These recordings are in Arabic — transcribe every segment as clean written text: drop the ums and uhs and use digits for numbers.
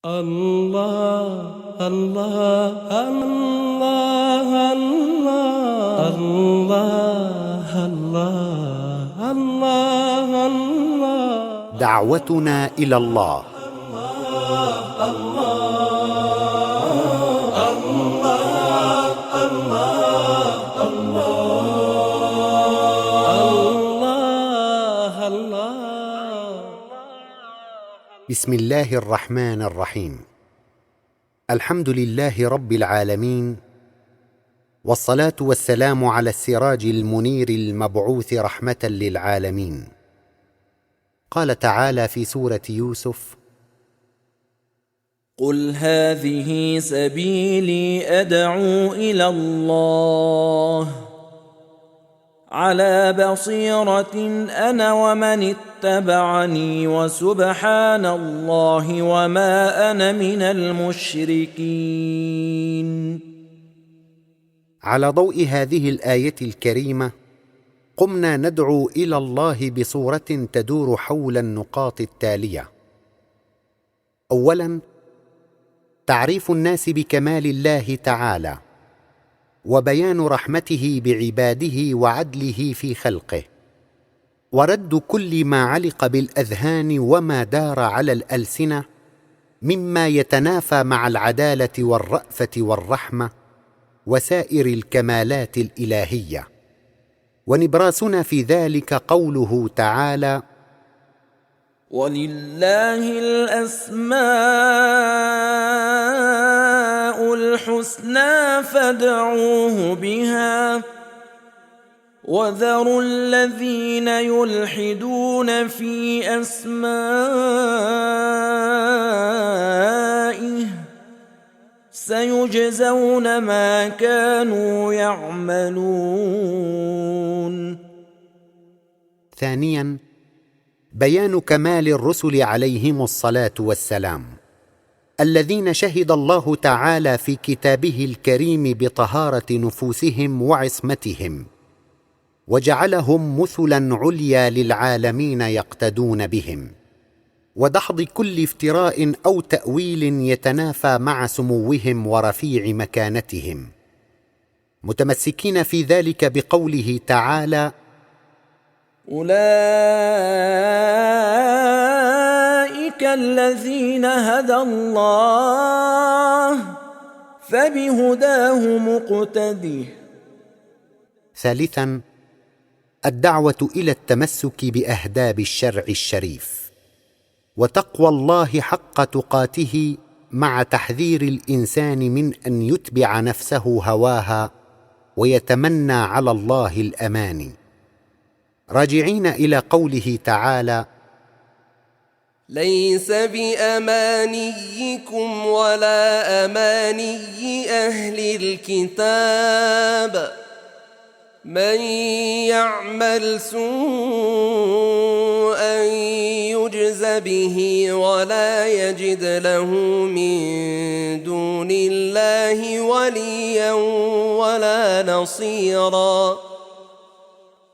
الله الله الله الله الله الله الله. دعوتنا إلى الله. بسم الله الرحمن الرحيم. الحمد لله رب العالمين، والصلاة والسلام على السراج المنير المبعوث رحمة للعالمين. قال تعالى في سورة يوسف: قل هذه سبيلي أدعو إلى الله على بصيرة أنا ومن اتبعني وسبحان الله وما أنا من المشركين. على ضوء هذه الآية الكريمة قمنا ندعو إلى الله بصورة تدور حول النقاط التالية: أولاً، تعريف الناس بكمال الله تعالى، وبيان رحمته بعباده وعدله في خلقه، ورد كل ما علق بالأذهان وما دار على الألسنة مما يتنافى مع العدالة والرأفة والرحمة وسائر الكمالات الإلهية. ونبراسنا في ذلك قوله تعالى: ولله الأسماء الحسنى فادعوه بها وذروا الذين يلحدون في أسمائه سيجزون ما كانوا يعملون. ثانياً، بيان كمال الرسل عليهم الصلاة والسلام، الذين شهد الله تعالى في كتابه الكريم بطهارة نفوسهم وعصمتهم، وجعلهم مثلاً عليا للعالمين يقتدون بهم، ودحض كل افتراء أو تأويل يتنافى مع سموهم ورفيع مكانتهم، متمسكين في ذلك بقوله تعالى: أولئك الذين هدى الله فبهداه مقتده. ثالثاً، الدعوة إلى التمسك بأهداب الشرع الشريف، وتقوى الله حق تقاته، مع تحذير الإنسان من أن يتبع نفسه هواها ويتمنى على الله الأماني، راجعين إلى قوله تعالى: ليس بأمانيكم ولا أماني أهل الكتاب من يعمل سوءا يجز به ولا يجد له من دون الله وليا ولا نصيرا.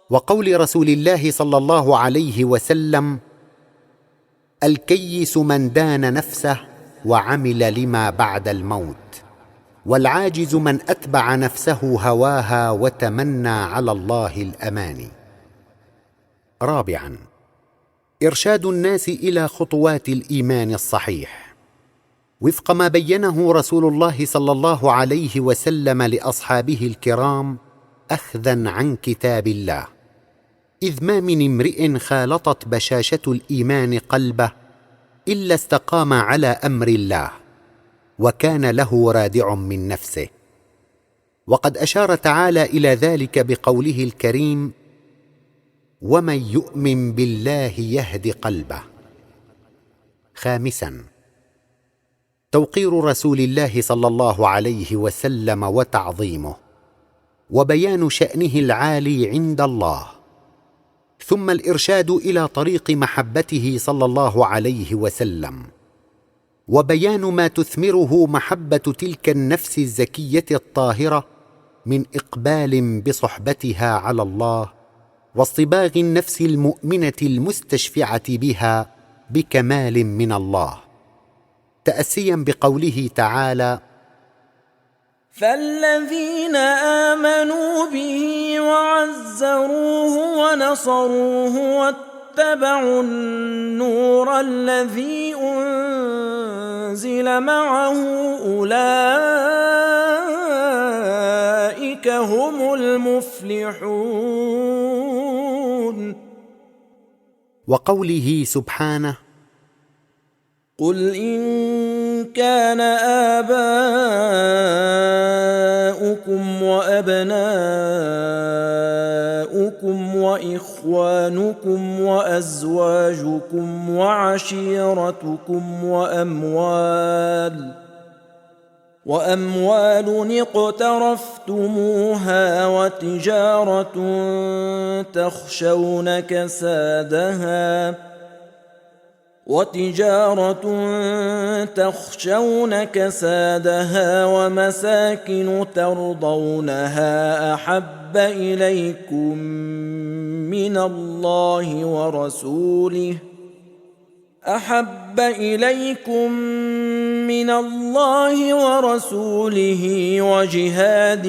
وقول رسول الله صلى الله عليه وسلم: الكيس من دان نفسه وعمل لما بعد الموت، والعاجز من أتبع نفسه هواها وتمنى على الله الأماني. رابعاً، إرشاد الناس إلى خطوات الإيمان الصحيح، وفق ما بينه رسول الله صلى الله عليه وسلم لأصحابه الكرام أخذاً عن كتاب الله، إذ ما من امرئ خالطت بشاشة الإيمان قلبه إلا استقام على أمر الله، وكان له رادع من نفسه. وقد أشار تعالى إلى ذلك بقوله الكريم: ومن يؤمن بالله يهد قلبه. خامساً، توقير رسول الله صلى الله عليه وسلم وتعظيمه، وبيان شأنه العالي عند الله، ثم الإرشاد إلى طريق محبته صلى الله عليه وسلم، وبيان ما تثمره محبة تلك النفس الزكية الطاهرة من إقبال بصحبتها على الله، واصطباغ النفس المؤمنة المستشفعة بها بكمال من الله، تأسيا بقوله تعالى: فالذين آمنوا به وعزروه ونصروه واتبعوا النور الذي أنزل معه أولئك هم المفلحون. وقوله سبحانه: قل إن كان آباؤكم وأبناؤكم وإخوانكم وأزواجكم وعشيرتكم وأموال اقترفتموها وتجارة تخشون كسادها ومساكن ترضونها أحب إليكم من الله ورسوله وجهاد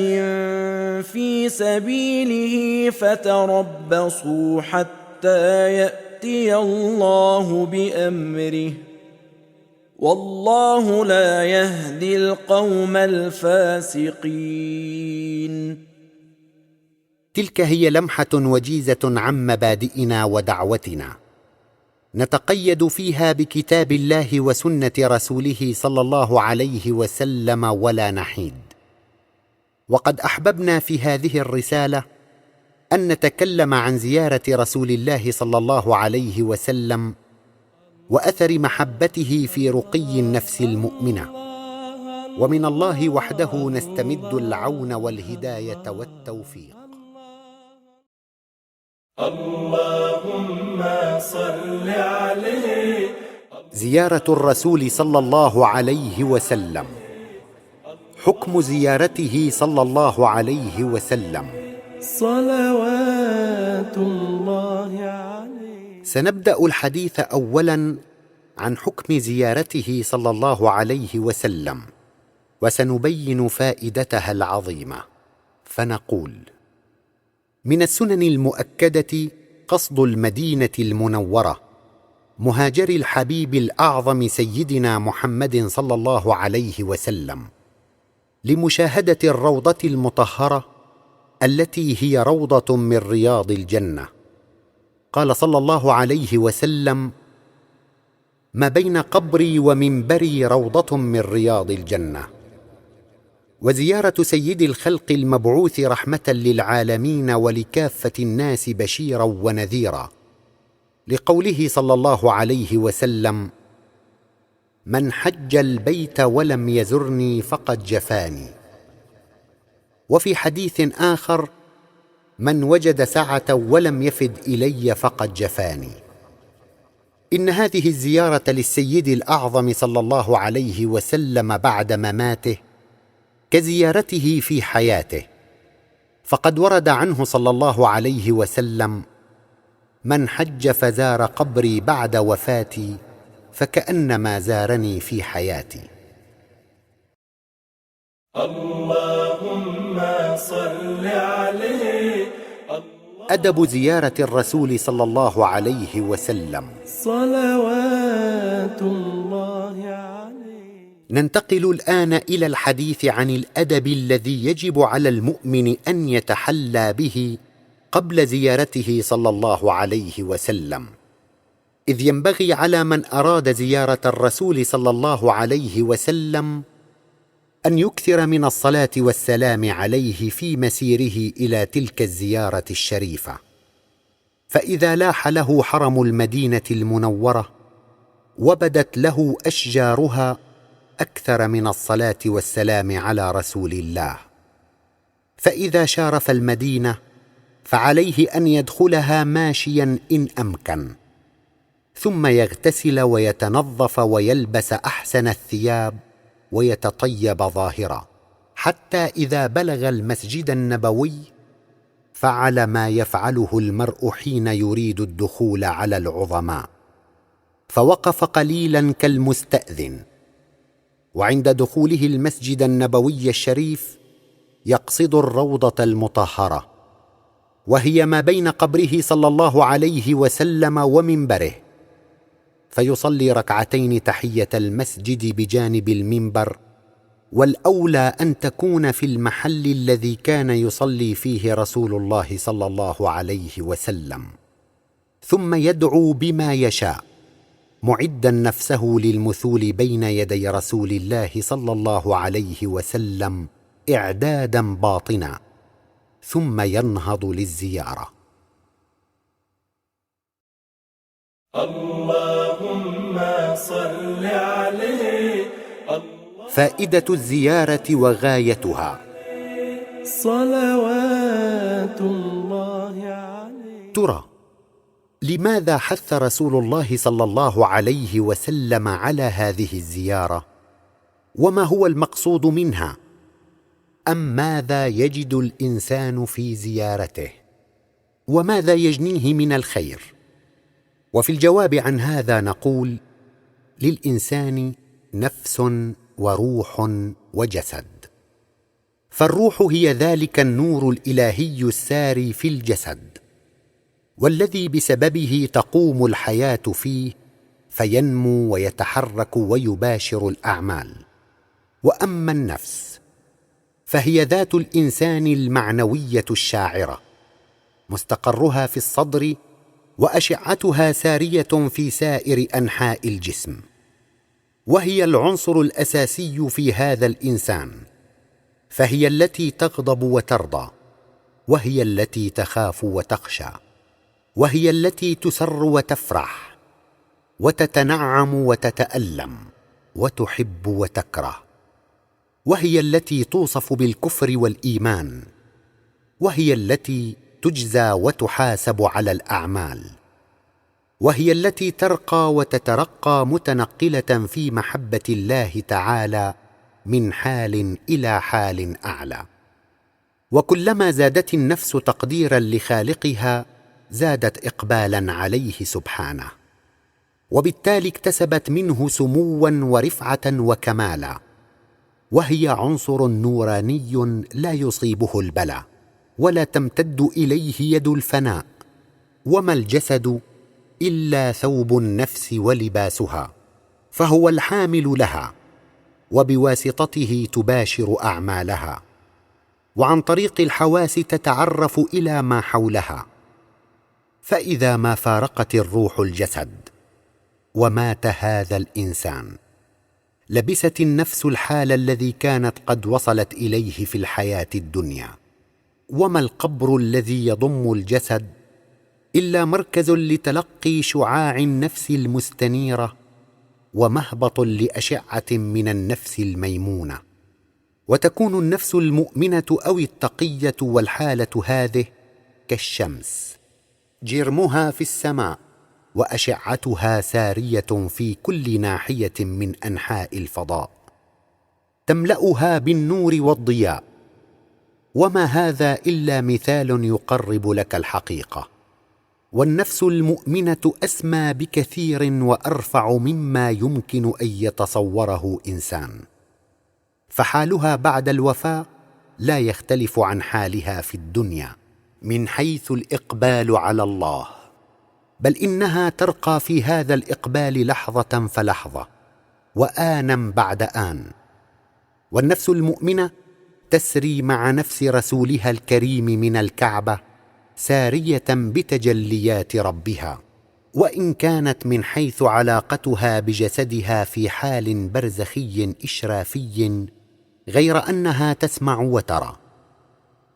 في سبيله فتربصوا حتى يأتي الله بأمره والله لا يهدي القوم الفاسقين. تلك هي لمحة وجيزة عن مبادئنا ودعوتنا، نتقيد فيها بكتاب الله وسنة رسوله صلى الله عليه وسلم ولا نحيد. وقد أحببنا في هذه الرسالة أن نتكلم عن زيارة رسول الله صلى الله عليه وسلم وأثر محبته في رقي النفس المؤمنة. ومن الله وحده نستمد العون والهداية والتوفيق. اللهم صل عليه. زيارة الرسول صلى الله عليه وسلم. حكم زيارته صلى الله عليه وسلم. صلوات الله عليه. سنبدأ الحديث أولاً عن حكم زيارته صلى الله عليه وسلم، وسنبين فائدتها العظيمة. فنقول: من السنن المؤكدة قصد المدينة المنورة مهاجر الحبيب الأعظم سيدنا محمد صلى الله عليه وسلم لمشاهدة الروضة المطهرة التي هي روضة من رياض الجنة. قال صلى الله عليه وسلم: ما بين قبري ومنبري روضة من رياض الجنة. وزيارة سيد الخلق المبعوث رحمة للعالمين ولكافة الناس بشيرا ونذيرا، لقوله صلى الله عليه وسلم: من حج البيت ولم يزرني فقد جفاني. وفي حديث آخر: من وجد سعة ولم يفد إلي فقد جفاني. إن هذه الزيارة للسيد الأعظم صلى الله عليه وسلم بعد مماته كزيارته في حياته، فقد ورد عنه صلى الله عليه وسلم: من حج فزار قبري بعد وفاتي فكأنما زارني في حياتي. اللهم صل عليه. أدب زيارة الرسول صلى الله عليه وسلم. صلوات الله عليه. ننتقل الآن إلى الحديث عن الأدب الذي يجب على المؤمن أن يتحلى به قبل زيارته صلى الله عليه وسلم، إذ ينبغي على من أراد زيارة الرسول صلى الله عليه وسلم أن يكثر من الصلاة والسلام عليه في مسيره إلى تلك الزيارة الشريفة. فإذا لاح له حرم المدينة المنورة وبدت له أشجارها أكثر من الصلاة والسلام على رسول الله. فإذا شارف المدينة فعليه أن يدخلها ماشيا إن أمكن، ثم يغتسل ويتنظف ويلبس أحسن الثياب ويتطيب ظاهرا، حتى إذا بلغ المسجد النبوي فعل ما يفعله المرء حين يريد الدخول على العظماء، فوقف قليلا كالمستأذن، وعند دخوله المسجد النبوي الشريف يقصد الروضة المطهرة، وهي ما بين قبره صلى الله عليه وسلم ومنبره، فيصلي ركعتين تحية المسجد بجانب المنبر، والأولى أن تكون في المحل الذي كان يصلي فيه رسول الله صلى الله عليه وسلم، ثم يدعو بما يشاء معدا نفسه للمثول بين يدي رسول الله صلى الله عليه وسلم إعدادا باطنا، ثم ينهض للزيارة. اللهم صل عليه. فائدة الزيارة وغايتها. صلوات الله عليه. ترى لماذا حث رسول الله صلى الله عليه وسلم على هذه الزيارة؟ وما هو المقصود منها؟ أم ماذا يجد الإنسان في زيارته؟ وماذا يجنيه من الخير؟ وفي الجواب عن هذا نقول: للإنسان نفس وروح وجسد، فالروح هي ذلك النور الإلهي الساري في الجسد، والذي بسببه تقوم الحياة فيه فينمو ويتحرك ويباشر الأعمال. وأما النفس فهي ذات الإنسان المعنوية الشاعرة، مستقرها في الصدر وأشعتها سارية في سائر أنحاء الجسم، وهي العنصر الأساسي في هذا الإنسان، فهي التي تغضب وترضى، وهي التي تخاف وتخشى، وهي التي تسر وتفرح، وتتنعم وتتألم، وتحب وتكره، وهي التي توصف بالكفر والإيمان، وهي التي تجزى وتحاسب على الأعمال، وهي التي ترقى وتترقى متنقلة في محبة الله تعالى من حال إلى حال أعلى. وكلما زادت النفس تقديرا لخالقها زادت إقبالا عليه سبحانه، وبالتالي اكتسبت منه سموا ورفعة وكمالا، وهي عنصر نوراني لا يصيبه البلاء ولا تمتد إليه يد الفناء. وما الجسد إلا ثوب النفس ولباسها، فهو الحامل لها، وبواسطته تباشر أعمالها، وعن طريق الحواس تتعرف إلى ما حولها. فإذا ما فارقت الروح الجسد ومات هذا الإنسان، لبست النفس الحال الذي كانت قد وصلت إليه في الحياة الدنيا. وما القبر الذي يضم الجسد إلا مركز لتلقي شعاع النفس المستنيرة، ومهبط لأشعة من النفس الميمونة. وتكون النفس المؤمنة أو التقية والحالة هذه كالشمس، جرمها في السماء وأشعتها سارية في كل ناحية من أنحاء الفضاء، تملأها بالنور والضياء. وما هذا إلا مثال يقرب لك الحقيقة. والنفس المؤمنة أسمى بكثير وأرفع مما يمكن أن يتصوره إنسان، فحالها بعد الوفاة لا يختلف عن حالها في الدنيا من حيث الإقبال على الله، بل إنها ترقى في هذا الإقبال لحظة فلحظة وآنا بعد آن. والنفس المؤمنة تسري مع نفس رسولها الكريم من الكعبة سارية بتجليات ربها، وإن كانت من حيث علاقتها بجسدها في حال برزخي إشرافي، غير أنها تسمع وترى،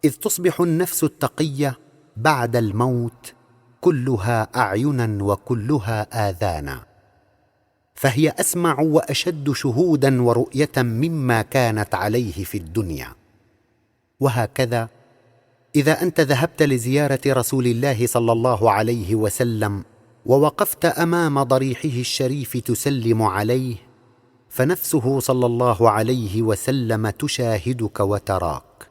إذ تصبح النفس التقية بعد الموت كلها أعينا وكلها آذانا، فهي أسمع وأشد شهودا ورؤية مما كانت عليه في الدنيا. وهكذا إذا أنت ذهبت لزيارة رسول الله صلى الله عليه وسلم ووقفت أمام ضريحه الشريف تسلم عليه، فنفسه صلى الله عليه وسلم تشاهدك وتراك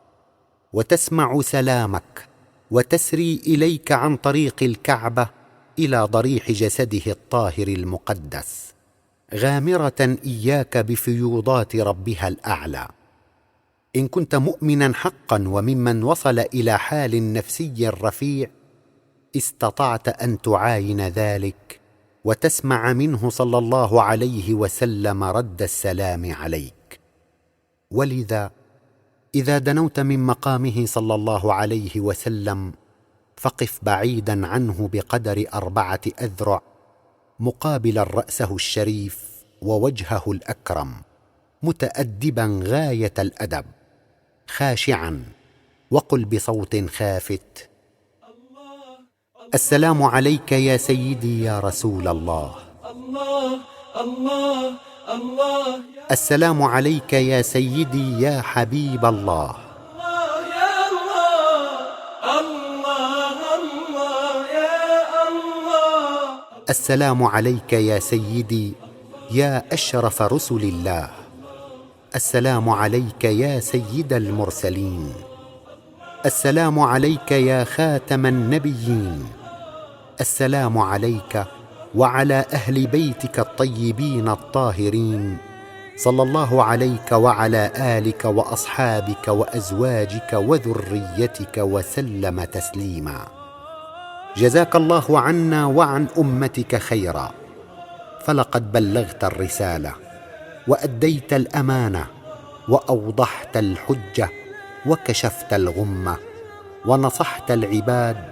وتسمع سلامك، وتسري إليك عن طريق الكعبة إلى ضريح جسده الطاهر المقدس، غامره اياك بفيوضات ربها الاعلى. ان كنت مؤمنا حقا وممن وصل الى حال نفسي رفيع، استطعت ان تعاين ذلك وتسمع منه صلى الله عليه وسلم رد السلام عليك. ولذا اذا دنوت من مقامه صلى الله عليه وسلم، فقف بعيدا عنه بقدر 4 أذرع، مقابلا رأسه الشريف ووجهه الأكرم، متأدبا غاية الأدب، خاشعا، وقل بصوت خافت: السلام عليك يا سيدي يا رسول الله. الله الله الله السلام عليك يا سيدي يا حبيب الله. يا الله الله الله يا الله. السلام عليك يا سيدي يا أشرف رسل الله. السلام عليك يا سيد المرسلين. السلام عليك يا خاتم النبيين. السلام عليك وعلى أهل بيتك الطيبين الطاهرين، صلى الله عليك وعلى آلك وأصحابك وأزواجك وذريتك وسلم تسليما. جزاك الله عنا وعن أمتك خيرا، فلقد بلغت الرسالة وأديت الأمانة وأوضحت الحجة وكشفت الغمة ونصحت العباد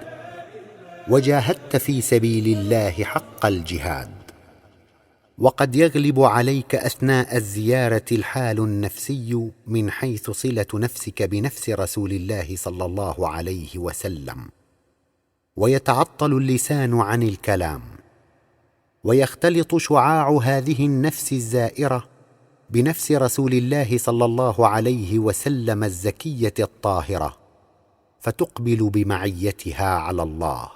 وجاهدت في سبيل الله حق الجهاد. وقد يغلب عليك أثناء الزيارة الحال النفسي من حيث صلة نفسك بنفس رسول الله صلى الله عليه وسلم، ويتعطل اللسان عن الكلام، ويختلط شعاع هذه النفس الزائرة بنفس رسول الله صلى الله عليه وسلم الزكية الطاهرة، فتقبل بمعيتها على الله،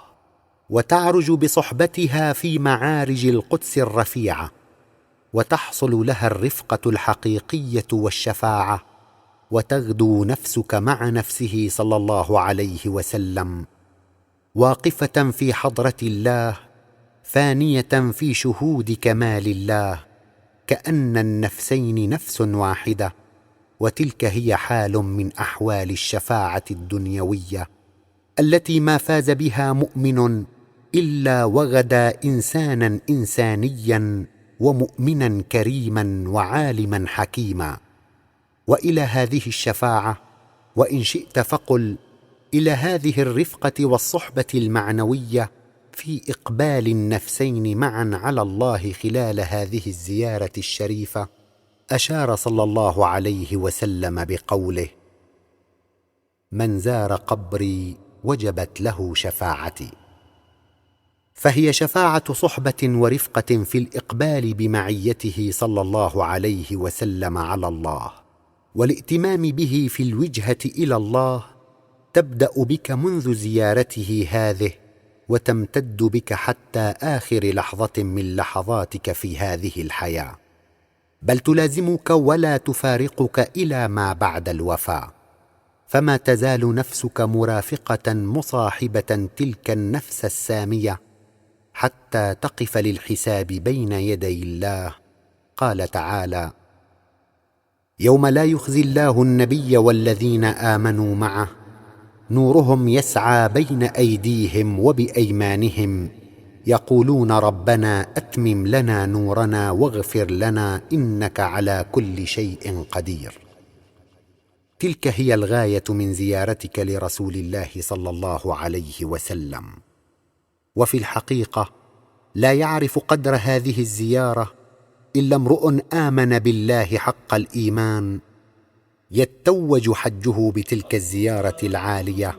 وتعرج بصحبتها في معارج القدس الرفيعة، وتحصل لها الرفقة الحقيقية والشفاعة، وتغدو نفسك مع نفسه صلى الله عليه وسلم، واقفة في حضرة الله، فانية في شهود كمال الله، كأن النفسين نفس واحدة. وتلك هي حال من أحوال الشفاعة الدنيوية التي ما فاز بها مؤمن إلا وغدا إنسانا إنسانيا ومؤمنا كريما وعالما حكيما. وإلى هذه الشفاعة، وإن شئت فقل إلى هذه الرفقة والصحبة المعنوية في إقبال النفسين معا على الله خلال هذه الزيارة الشريفة، أشار صلى الله عليه وسلم بقوله: من زار قبري وجبت له شفاعتي. فهي شفاعة صحبة ورفقة في الإقبال بمعيته صلى الله عليه وسلم على الله، والائتمام به في الوجهة إلى الله، تبدأ بك منذ زيارته هذه، وتمتد بك حتى آخر لحظة من لحظاتك في هذه الحياة، بل تلازمك ولا تفارقك إلى ما بعد الوفاة. فما تزال نفسك مرافقة مصاحبة تلك النفس السامية حتى تقف للحساب بين يدي الله. قال تعالى: يوم لا يخزي الله النبي والذين آمنوا معه نورهم يسعى بين أيديهم وبأيمانهم يقولون ربنا أتمم لنا نورنا واغفر لنا إنك على كل شيء قدير. تلك هي الغاية من زيارتك لرسول الله صلى الله عليه وسلم. وفي الحقيقة لا يعرف قدر هذه الزيارة إلا امرؤ آمن بالله حق الإيمان، يتوج حجه بتلك الزيارة العالية،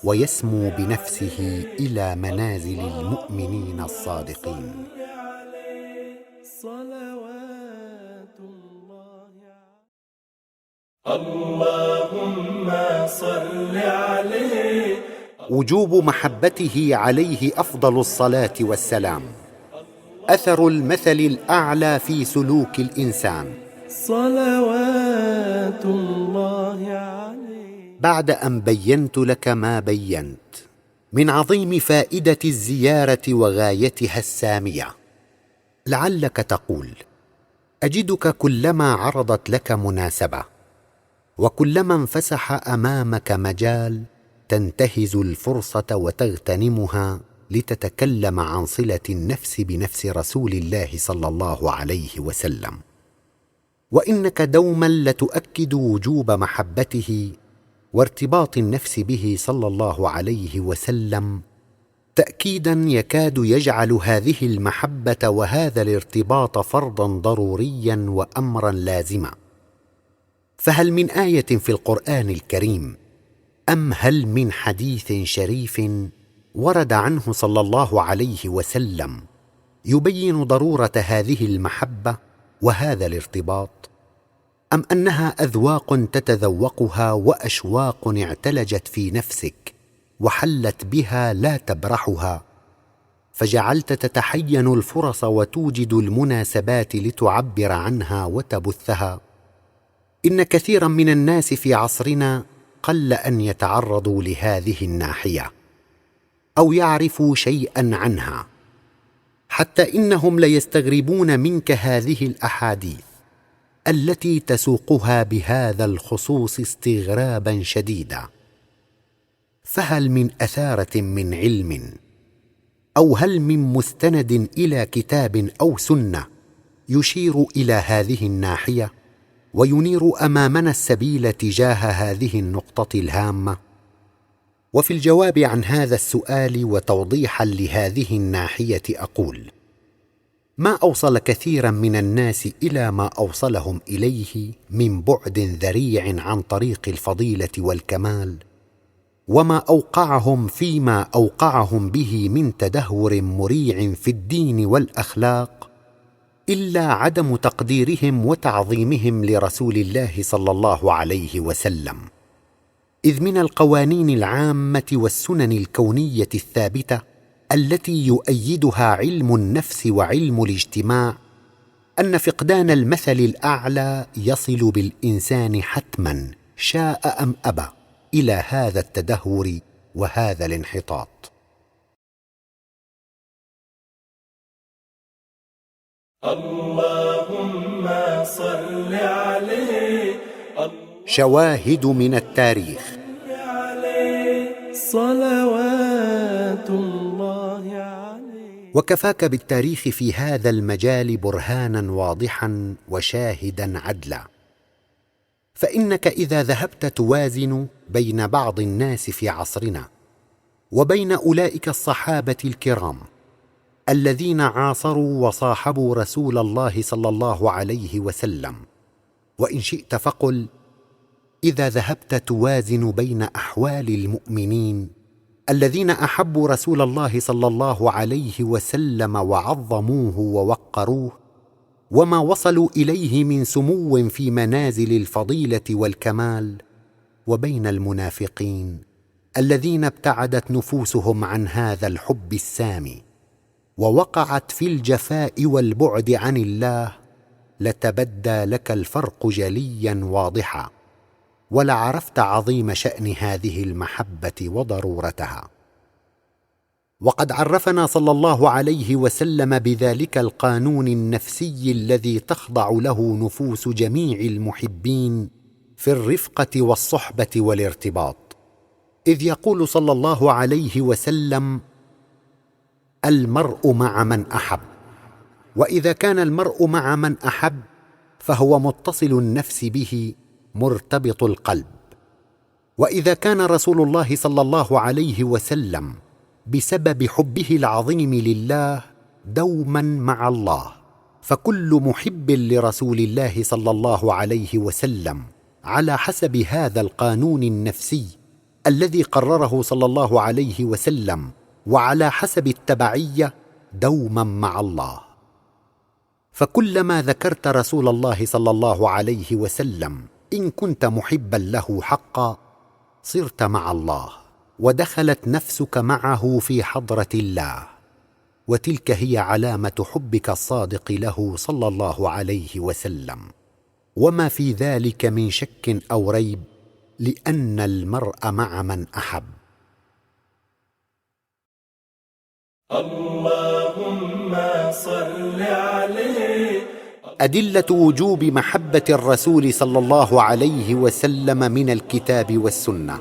ويسمو بنفسه إلى منازل المؤمنين الصادقين. صلوات الله اللهم صل عليه. وجوب محبته عليه أفضل الصلاة والسلام، أثر المثل الأعلى في سلوك الإنسان. صلوات الله عليه. بعد أن بينت لك ما بينت من عظيم فائدة الزيارة وغايتها السامية، لعلك تقول: اجدك كلما عرضت لك مناسبه وكلما انفسح امامك مجال تنتهز الفرصه وتغتنمها لتتكلم عن صله النفس بنفس رسول الله صلى الله عليه وسلم. وانك دوما لتؤكد وجوب محبته وارتباط النفس به صلى الله عليه وسلم تاكيدا يكاد يجعل هذه المحبه وهذا الارتباط فرضا ضروريا وامرا لازما. فهل من ايه في القران الكريم ام هل من حديث شريف ورد عنه صلى الله عليه وسلم يبين ضروره هذه المحبه وهذا الارتباط، ام انها اذواق تتذوقها واشواق اعتلجت في نفسك وحلت بها لا تبرحها، فجعلت تتحين الفرص وتوجد المناسبات لتعبر عنها وتبثها؟ ان كثيرا من الناس في عصرنا قل ان يتعرضوا لهذه الناحيه او يعرفوا شيئا عنها، حتى انهم ليستغربون منك هذه الاحاديث التي تسوقها بهذا الخصوص استغرابا شديدا. فهل من اثاره من علم او هل من مستند الى كتاب او سنه يشير الى هذه الناحيه وينير امامنا السبيل تجاه هذه النقطه الهامه؟ وفي الجواب عن هذا السؤال وتوضيحا لهذه الناحيه اقول: ما اوصل كثيرا من الناس الى ما اوصلهم اليه من بعد ذريع عن طريق الفضيله والكمال، وما اوقعهم فيما اوقعهم به من تدهور مريع في الدين والاخلاق، الا عدم تقديرهم وتعظيمهم لرسول الله صلى الله عليه وسلم. اذ من القوانين العامه والسنن الكونيه الثابته التي يؤيدها علم النفس وعلم الاجتماع ان فقدان المثل الاعلى يصل بالانسان حتما شاء ام ابى الى هذا التدهور وهذا الانحطاط. اللهم صل عليه شواهد من التاريخ. صلوات الله عليه. وكفاك بالتاريخ في هذا المجال برهانا واضحا وشاهدا عدلا، فانك اذا ذهبت توازن بين بعض الناس في عصرنا وبين اولئك الصحابه الكرام الذين عاصروا وصاحبوا رسول الله صلى الله عليه وسلم، وان شئت فقل اذا ذهبت توازن بين احوال المؤمنين الذين احبوا رسول الله صلى الله عليه وسلم وعظموه ووقروه وما وصلوا اليه من سمو في منازل الفضيله والكمال، وبين المنافقين الذين ابتعدت نفوسهم عن هذا الحب السامي ووقعت في الجفاء والبعد عن الله، لتبدى لك الفرق جليا واضحا، ولعرفت عظيم شان هذه المحبه وضرورتها. وقد عرفنا صلى الله عليه وسلم بذلك القانون النفسي الذي تخضع له نفوس جميع المحبين في الرفقه والصحبه والارتباط، اذ يقول صلى الله عليه وسلم: المرء مع من احب. واذا كان المرء مع من احب فهو متصل النفس به مرتبط القلب. واذا كان رسول الله صلى الله عليه وسلم بسبب حبه العظيم لله دوما مع الله، فكل محب لرسول الله صلى الله عليه وسلم على حسب هذا القانون النفسي الذي قرره صلى الله عليه وسلم وعلى حسب التبعيه دوما مع الله. فكلما ذكرت رسول الله صلى الله عليه وسلم ان كنت محبا له حقا صرت مع الله، ودخلت نفسك معه في حضره الله، وتلك هي علامه حبك الصادق له صلى الله عليه وسلم، وما في ذلك من شك او ريب، لان المرء مع من احب. اللهم صل عليه. أدلة وجوب محبة الرسول صلى الله عليه وسلم من الكتاب والسنة.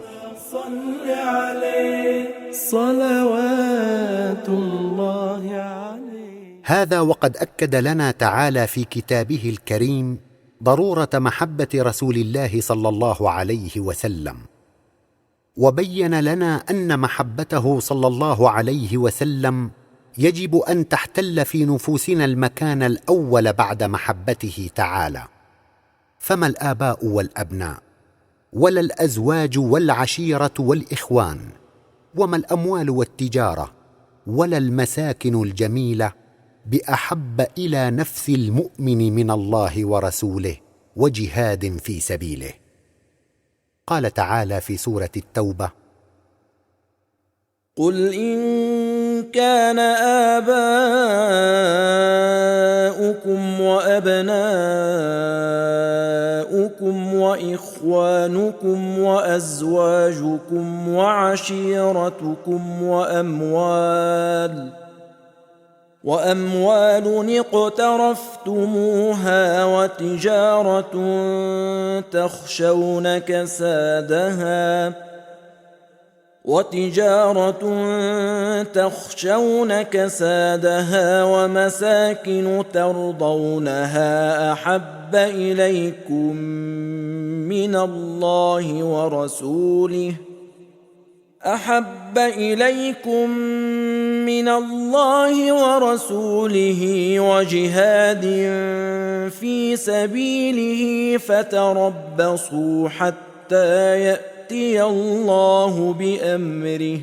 صل عليه صلوات الله عليه. هذا وقد أكد لنا تعالى في كتابه الكريم ضرورة محبة رسول الله صلى الله عليه وسلم، وبين لنا أن محبته صلى الله عليه وسلم يجب أن تحتل في نفوسنا المكان الأول بعد محبته تعالى. فما الآباء والأبناء، ولا الأزواج والعشيرة والإخوان، وما الأموال والتجارة، ولا المساكن الجميلة بأحب إلى نفس المؤمن من الله ورسوله وجهاد في سبيله. قال تعالى في سورة التوبة: قل إن كان آباؤكم وأبناؤكم وإخوانكم وأزواجكم وعشيرتكم وأموال اقترفتموها وتجارة تخشون كسادها ومساكن ترضونها أحب إليكم من الله ورسوله وجهاد في سبيله فتربصوا حتى يأتي الله بأمره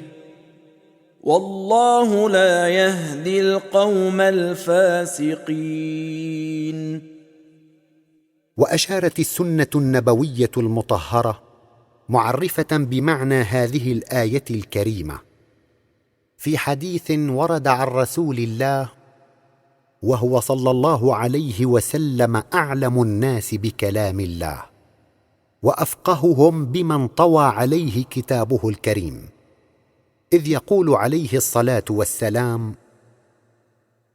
والله لا يهدي القوم الفاسقين. وأشارت السنة النبوية المطهرة معرفة بمعنى هذه الآية الكريمة في حديث ورد عن رسول الله، وهو صلى الله عليه وسلم أعلم الناس بكلام الله وأفقههم بمن طوى عليه كتابه الكريم، إذ يقول عليه الصلاة والسلام: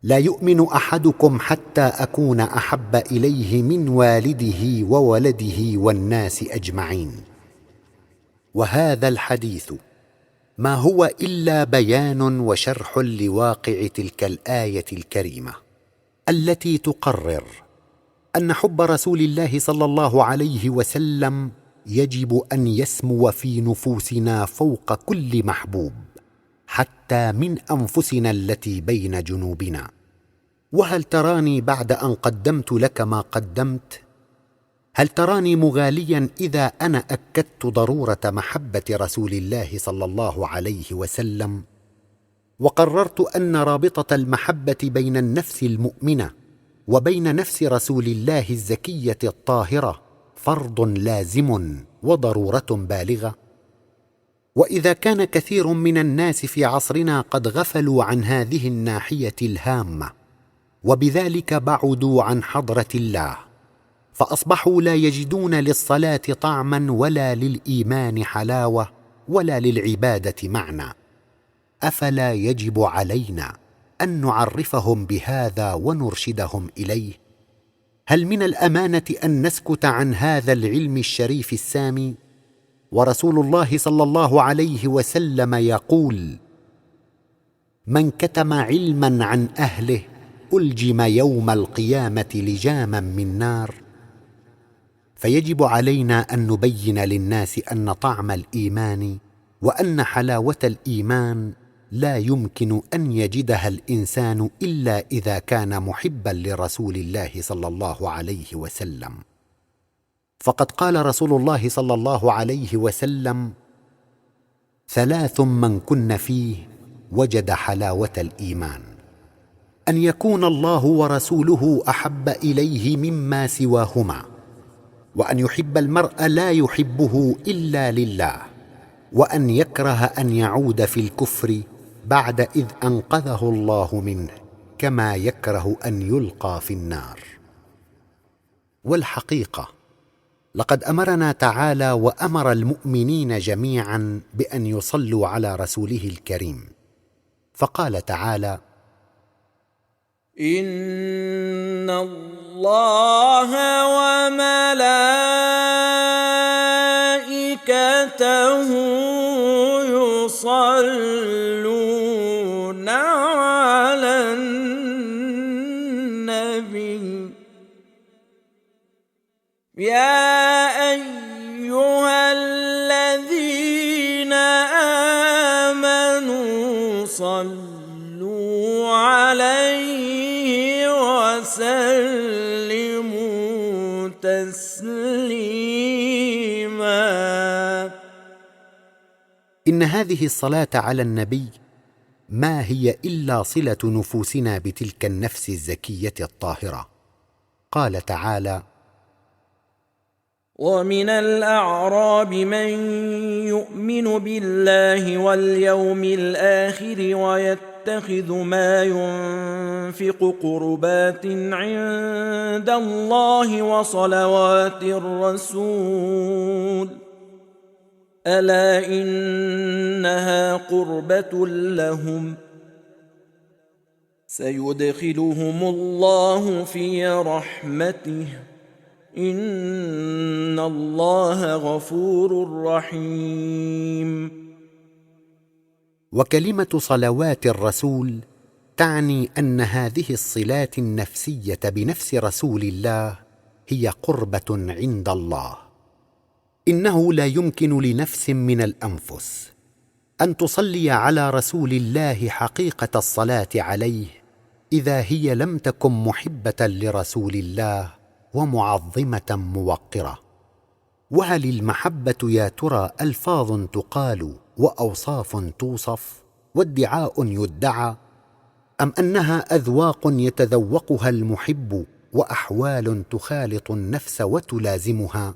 لا يؤمن أحدكم حتى أكون أحب إليه من والده وولده والناس أجمعين. وهذا الحديث ما هو إلا بيان وشرح لواقع تلك الآية الكريمة التي تقرر أن حب رسول الله صلى الله عليه وسلم يجب أن يسمو في نفوسنا فوق كل محبوب، حتى من أنفسنا التي بين جنوبنا. وهل تراني بعد أن قدمت لك ما قدمت؟ هل تراني مغاليا إذا أنا أكدت ضرورة محبة رسول الله صلى الله عليه وسلم، وقررت أن رابطة المحبة بين النفس المؤمنة وبين نفس رسول الله الزكية الطاهرة فرض لازم وضرورة بالغة؟ وإذا كان كثير من الناس في عصرنا قد غفلوا عن هذه الناحية الهامة وبذلك بعدوا عن حضرة الله، فأصبحوا لا يجدون للصلاة طعما ولا للإيمان حلاوة ولا للعبادة معنى، أفلا يجب علينا أن نعرفهم بهذا ونرشدهم إليه؟ هل من الأمانة أن نسكت عن هذا العلم الشريف السامي؟ ورسول الله صلى الله عليه وسلم يقول: من كتم علما عن أهله ألجم يوم القيامة لجاما من نار. فيجب علينا أن نبين للناس أن طعم الإيمان وأن حلاوة الإيمان لا يمكن أن يجدها الإنسان إلا إذا كان محبا لرسول الله صلى الله عليه وسلم. فقد قال رسول الله صلى الله عليه وسلم: 3 من كن فيه وجد حلاوة الإيمان: أن يكون الله ورسوله أحب إليه مما سواهما، وأن يحب المرء لا يحبه إلا لله، وأن يكره أن يعود في الكفر بعد إذ أنقذه الله منه، كما يكره أن يلقى في النار. والحقيقة لقد أمرنا تعالى وأمر المؤمنين جميعا بأن يصلوا على رسوله الكريم، فقال تعالى: إن الله الله وملائكته يصلون على النبي يا أيها الذين آمنوا صلوا عليه وسلموا تسليما. إن هذه الصلاة على النبي ما هي إلا صلة نفوسنا بتلك النفس الزكية الطاهرة. قال تعالى: ومن الأعراب من يؤمن بالله واليوم الآخر ويتخذ ما ينفق قربات عند الله وصلوات الرسول ألا إنها قربة لهم سيدخلهم الله في رحمته إن الله غفور رحيم. وكلمة صلوات الرسول تعني أن هذه الصلات النفسية بنفس رسول الله هي قربة عند الله. إنه لا يمكن لنفس من الأنفس أن تصلي على رسول الله حقيقة الصلاة عليه إذا هي لم تكن محبة لرسول الله ومعظمة موقرة. وهل المحبة يا ترى ألفاظ تقال وأوصاف توصف وادعاء يدعى، أم أنها أذواق يتذوقها المحب وأحوال تخالط النفس وتلازمها؟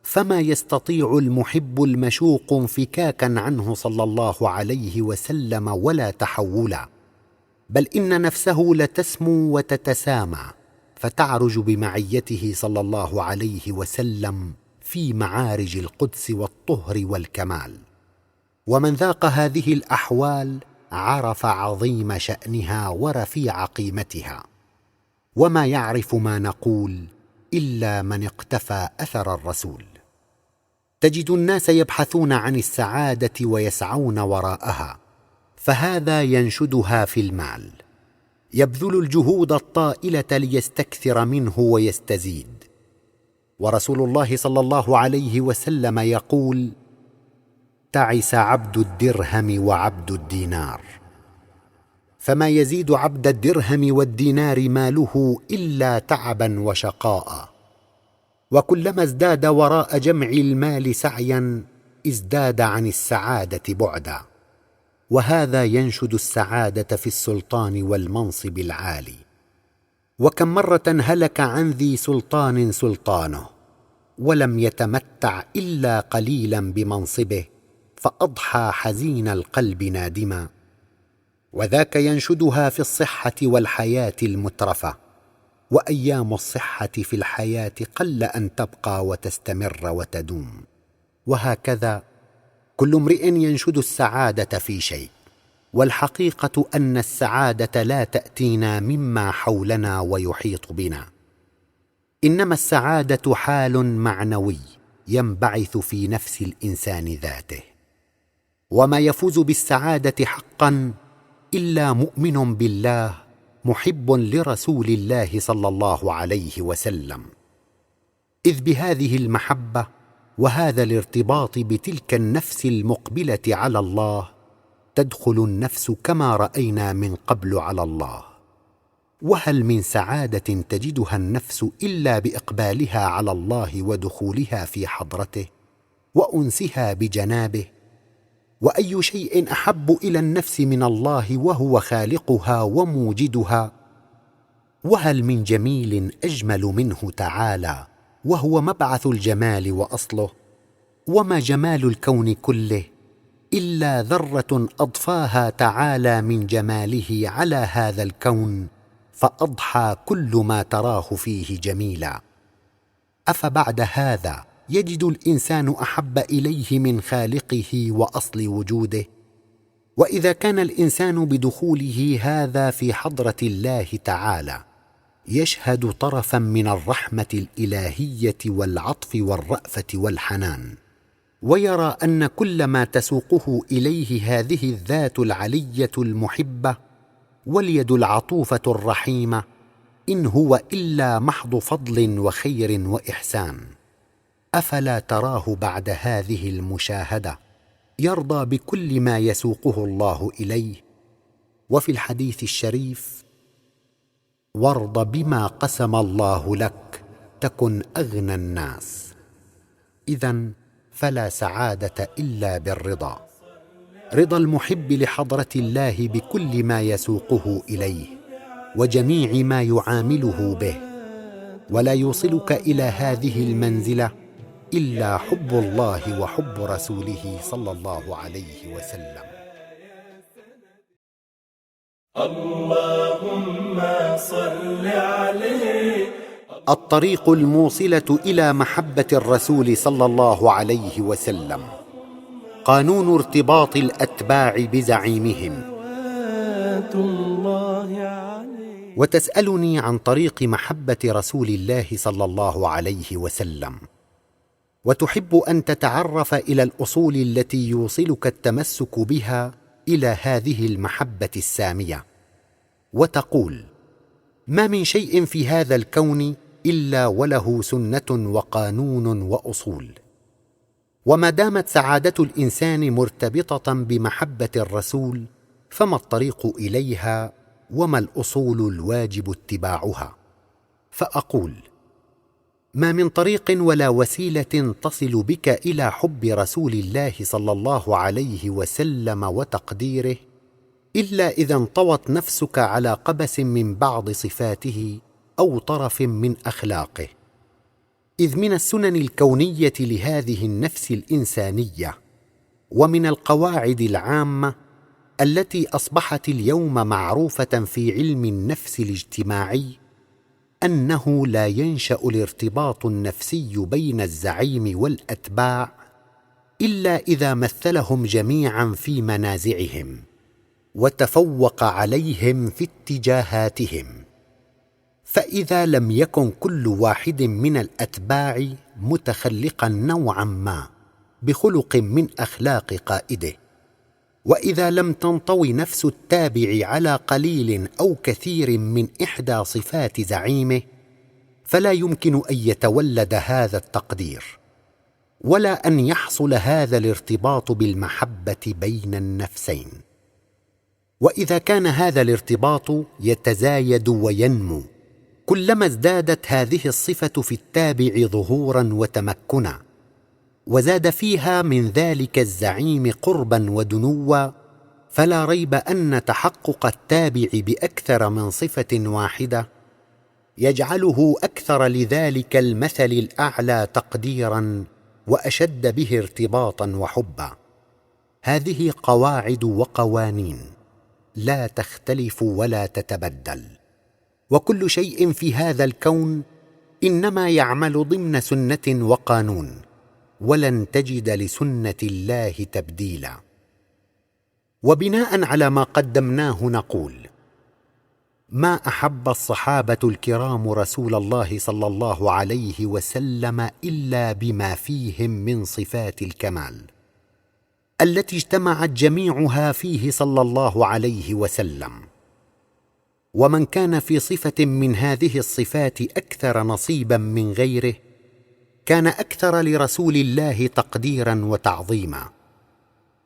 فما يستطيع المحب المشوق انفكاكا عنه صلى الله عليه وسلم ولا تحولا، بل إن نفسه لتسمو وتتسامى فتعرج بمعيته صلى الله عليه وسلم في معارج القدس والطهر والكمال. ومن ذاق هذه الأحوال عرف عظيم شأنها ورفيع قيمتها. وما يعرف ما نقول إلا من اقتفى أثر الرسول. تجد الناس يبحثون عن السعادة ويسعون وراءها، فهذا ينشدها في المال، يبذل الجهود الطائلة ليستكثر منه ويستزيد. ورسول الله صلى الله عليه وسلم يقول: تعس عبد الدرهم وعبد الدينار. فما يزيد عبد الدرهم والدينار ماله إلا تعبا وشقاء، وكلما ازداد وراء جمع المال سعيا ازداد عن السعادة بعدا. وهذا ينشد السعادة في السلطان والمنصب العالي. وكم مرة هلك عن ذي سلطان سلطانه ولم يتمتع إلا قليلا بمنصبه فأضحى حزين القلب نادما. وذاك ينشدها في الصحة والحياة المترفة، وأيام الصحة في الحياة قل أن تبقى وتستمر وتدوم. وهكذا كل امرئ ينشد السعادة في شيء، والحقيقة أن السعادة لا تأتينا مما حولنا ويحيط بنا، إنما السعادة حال معنوي ينبعث في نفس الإنسان ذاته. وما يفوز بالسعادة حقا إلا مؤمن بالله محب لرسول الله صلى الله عليه وسلم، إذ بهذه المحبة وهذا الارتباط بتلك النفس المقبلة على الله تدخل النفس كما رأينا من قبل على الله. وهل من سعادة تجدها النفس إلا بإقبالها على الله ودخولها في حضرته وأنسها بجنابه؟ وأي شيء أحب إلى النفس من الله وهو خالقها وموجدها؟ وهل من جميل أجمل منه تعالى وهو مبعث الجمال وأصله؟ وما جمال الكون كله إلا ذرة أضفاها تعالى من جماله على هذا الكون فأضحى كل ما تراه فيه جميلا. أفبعد هذا يجد الإنسان أحب إليه من خالقه وأصل وجوده؟ وإذا كان الإنسان بدخوله هذا في حضرة الله تعالى يشهد طرفا من الرحمه الالهيه والعطف والرافه والحنان، ويرى ان كل ما تسوقه اليه هذه الذات العليه المحبه واليد العطوفه الرحيمه ان هو الا محض فضل وخير واحسان. افلا تراه بعد هذه المشاهده يرضى بكل ما يسوقه الله اليه؟ وفي الحديث الشريف: وارض بما قسم الله لك تكن اغنى الناس. اذن فلا سعاده الا بالرضا، رضا المحب لحضره الله بكل ما يسوقه اليه وجميع ما يعامله به، ولا يوصلك الى هذه المنزله الا حب الله وحب رسوله صلى الله عليه وسلم. اللهم صل عليه. الطريق الموصله الى محبه الرسول صلى الله عليه وسلم قانون ارتباط الاتباع بزعيمهم. صلوات الله عليه. وتسالني عن طريق محبه رسول الله صلى الله عليه وسلم، وتحب ان تتعرف الى الاصول التي يوصلك التمسك بها الى هذه المحبه الساميه، وتقول: ما من شيء في هذا الكون الا وله سنه وقانون واصول. وما دامت سعاده الانسان مرتبطه بمحبه الرسول، فما الطريق اليها وما الاصول الواجب اتباعها؟ فاقول: ما من طريق ولا وسيله تصل بك الى حب رسول الله صلى الله عليه وسلم وتقديره الا اذا انطوت نفسك على قبس من بعض صفاته او طرف من اخلاقه. اذ من السنن الكونيه لهذه النفس الانسانيه ومن القواعد العامه التي اصبحت اليوم معروفه في علم النفس الاجتماعي انه لا ينشا الارتباط النفسي بين الزعيم والاتباع الا اذا مثلهم جميعا في منازعهم وتفوق عليهم في اتجاهاتهم. فاذا لم يكن كل واحد من الاتباع متخلقا نوعا ما بخلق من اخلاق قائده، واذا لم تنطوي نفس التابع على قليل او كثير من احدى صفات زعيمه، فلا يمكن ان يتولد هذا التقدير ولا ان يحصل هذا الارتباط بالمحبه بين النفسين. واذا كان هذا الارتباط يتزايد وينمو كلما ازدادت هذه الصفه في التابع ظهورا وتمكنا، وزاد فيها من ذلك الزعيم قربا ودنوا، فلا ريب ان تحقق التابع باكثر من صفه واحده يجعله اكثر لذلك المثل الاعلى تقديرا واشد به ارتباطا وحبا. هذه قواعد وقوانين لا تختلف ولا تتبدل، وكل شيء في هذا الكون انما يعمل ضمن سنه وقانون، ولن تجد لسنه الله تبديلا. وبناء على ما قدمناه نقول: ما احب الصحابه الكرام رسول الله صلى الله عليه وسلم الا بما فيهم من صفات الكمال التي اجتمعت جميعها فيه صلى الله عليه وسلم. ومن كان في صفه من هذه الصفات اكثر نصيبا من غيره كان اكثر لرسول الله تقديرا وتعظيما،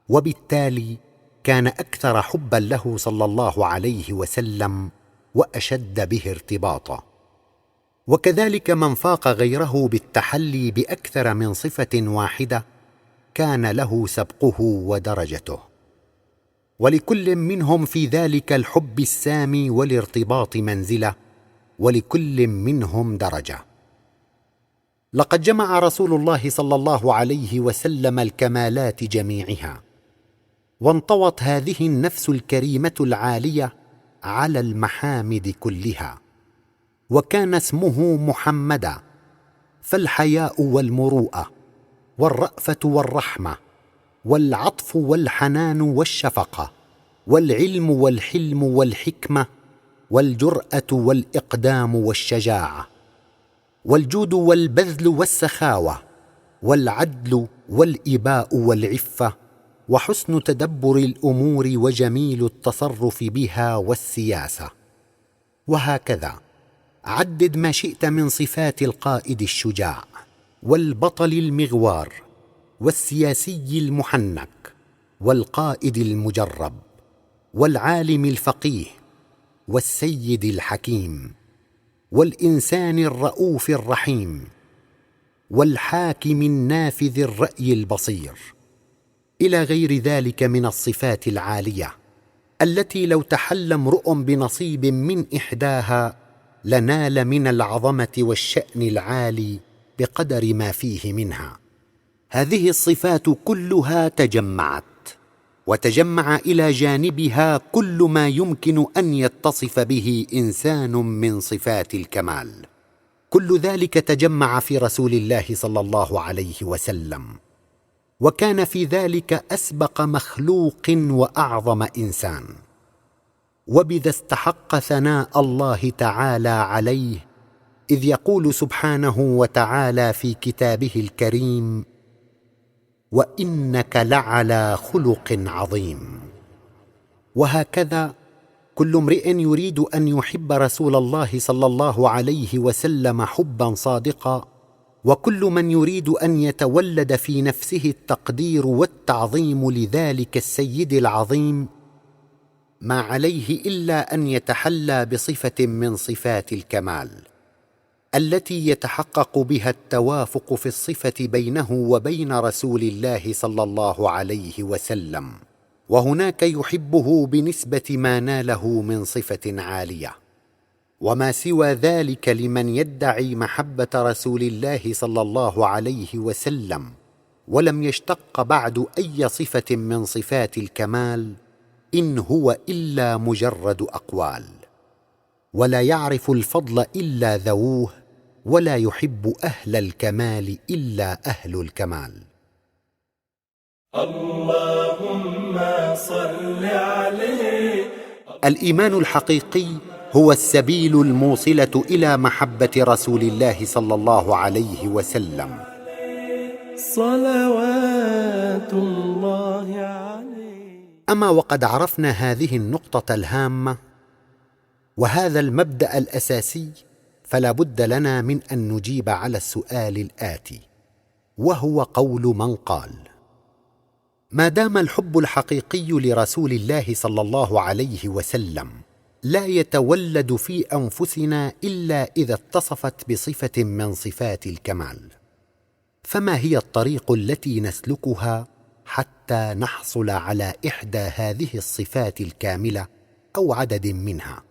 وبالتالي كان اكثر حبا له صلى الله عليه وسلم واشد به ارتباطا. وكذلك من فاق غيره بالتحلي باكثر من صفه واحده كان له سبقه ودرجته، ولكل منهم في ذلك الحب السامي والارتباط منزله، ولكل منهم درجه. لقد جمع رسول الله صلى الله عليه وسلم الكمالات جميعها، وانطوت هذه النفس الكريمه العاليه على المحامد كلها، وكان اسمه محمدا، فالحياء والمروءه والرأفة والرحمة والعطف والحنان والشفقة والعلم والحلم والحكمة والجرأة والإقدام والشجاعة، والجود والبذل والسخاوة، والعدل والإباء والعفة، وحسن تدبر الأمور وجميل التصرف بها والسياسة. وهكذا عدد ما شئت من صفات القائد الشجاع، والبطل المغوار، والسياسي المحنك، والقائد المجرب، والعالم الفقيه، والسيد الحكيم، والإنسان الرؤوف الرحيم، والحاكم النافذ الرأي البصير، إلى غير ذلك من الصفات العالية التي لو تحلى امرؤ بنصيب من إحداها لنال من العظمة والشأن العالي بقدر ما فيه منها. هذه الصفات كلها تجمعت، وتجمع إلى جانبها كل ما يمكن أن يتصف به إنسان من صفات الكمال. كل ذلك تجمع في رسول الله صلى الله عليه وسلم، وكان في ذلك أسبق مخلوق وأعظم إنسان، وبذا استحق ثناء الله تعالى عليه، إذ يقول سبحانه وتعالى في كتابه الكريم: وإنك لعلى خلق عظيم. وهكذا كل امرئ يريد أن يحب رسول الله صلى الله عليه وسلم حبا صادقا، وكل من يريد أن يتولد في نفسه التقدير والتعظيم لذلك السيد العظيم، ما عليه إلا أن يتحلى بصفة من صفات الكمال التي يتحقق بها التوافق في الصفة بينه وبين رسول الله صلى الله عليه وسلم، وهناك يحبه بنسبة ما ناله من صفة عالية. وما سوى ذلك لمن يدعي محبة رسول الله صلى الله عليه وسلم ولم يشتق بعد أي صفة من صفات الكمال، إن هو إلا مجرد أقوال، ولا يعرف الفضل إلا ذووه، ولا يحب أهل الكمال إلا أهل الكمال. اللهم صل عليه. الإيمان الحقيقي هو السبيل الموصلة إلى محبة رسول الله صلى الله عليه وسلم. صلوات الله عليه. أما وقد عرفنا هذه النقطة الهامة وهذا المبدأ الأساسي، فلا بد لنا من أن نجيب على السؤال الآتي، وهو قول من قال: ما دام الحب الحقيقي لرسول الله صلى الله عليه وسلم لا يتولد في أنفسنا إلا إذا اتصفت بصفة من صفات الكمال، فما هي الطريق التي نسلكها حتى نحصل على إحدى هذه الصفات الكاملة أو عدد منها؟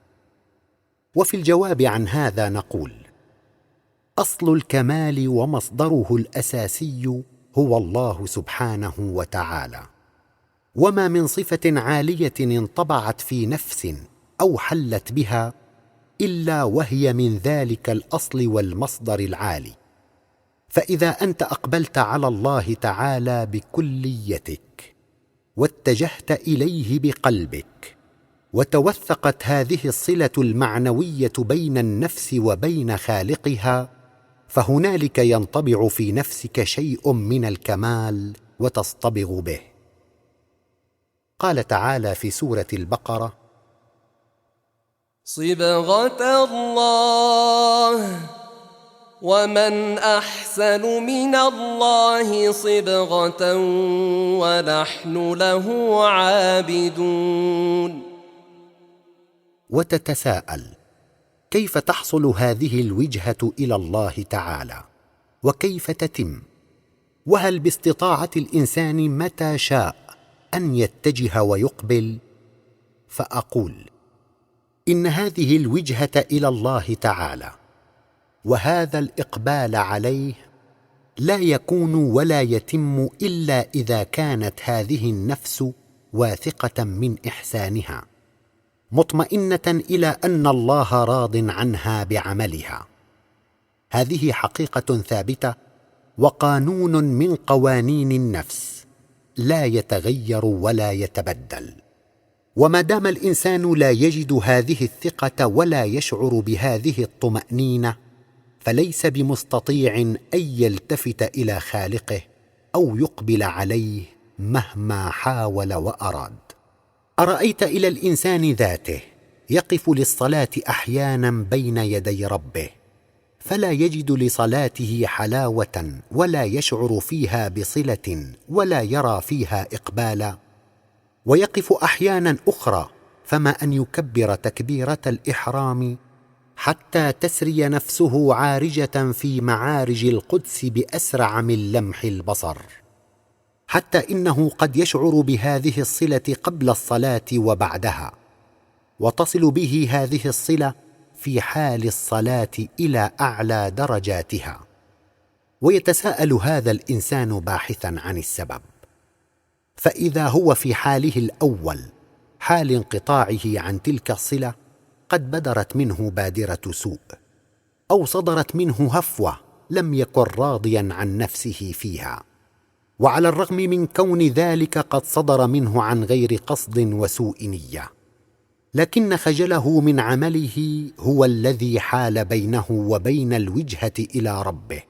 وفي الجواب عن هذا نقول: أصل الكمال ومصدره الأساسي هو الله سبحانه وتعالى، وما من صفة عالية انطبعت في نفس أو حلت بها إلا وهي من ذلك الأصل والمصدر العالي. فإذا أنت أقبلت على الله تعالى بكليتك واتجهت إليه بقلبك، وتوثقت هذه الصلة المعنوية بين النفس وبين خالقها، فهنالك ينطبع في نفسك شيء من الكمال وتصطبغ به. قال تعالى في سورة البقرة: صبغة الله ومن أحسن من الله صبغة ونحن له عابدون. وتتساءل: كيف تحصل هذه الوجهة إلى الله تعالى؟ وكيف تتم؟ وهل باستطاعة الإنسان متى شاء أن يتجه ويقبل؟ فأقول: إن هذه الوجهة إلى الله تعالى وهذا الإقبال عليه لا يكون ولا يتم إلا إذا كانت هذه النفس واثقة من إحسانها، مطمئنة إلى أن الله راض عنها بعملها. هذه حقيقة ثابتة وقانون من قوانين النفس لا يتغير ولا يتبدل. وما دام الانسان لا يجد هذه الثقه ولا يشعر بهذه الطمانينه، فليس بمستطيع ان يلتفت الى خالقه او يقبل عليه مهما حاول واراد. ارايت الى الانسان ذاته يقف للصلاه احيانا بين يدي ربه، فلا يجد لصلاته حلاوه ولا يشعر فيها بصله ولا يرى فيها اقبالا، ويقف احيانا اخرى فما ان يكبر تكبيره الاحرام حتى تسري نفسه عارجه في معارج القدس باسرع من لمح البصر، حتى انه قد يشعر بهذه الصله قبل الصلاه وبعدها، وتصل به هذه الصله في حال الصلاه الى اعلى درجاتها. ويتساءل هذا الانسان باحثا عن السبب، فاذا هو في حاله الاول حال انقطاعه عن تلك الصله قد بدرت منه بادره سوء، او صدرت منه هفوه لم يكن راضيا عن نفسه فيها، وعلى الرغم من كون ذلك قد صدر منه عن غير قصد وسوء نيه، لكن خجله من عمله هو الذي حال بينه وبين الوجهه الى ربه،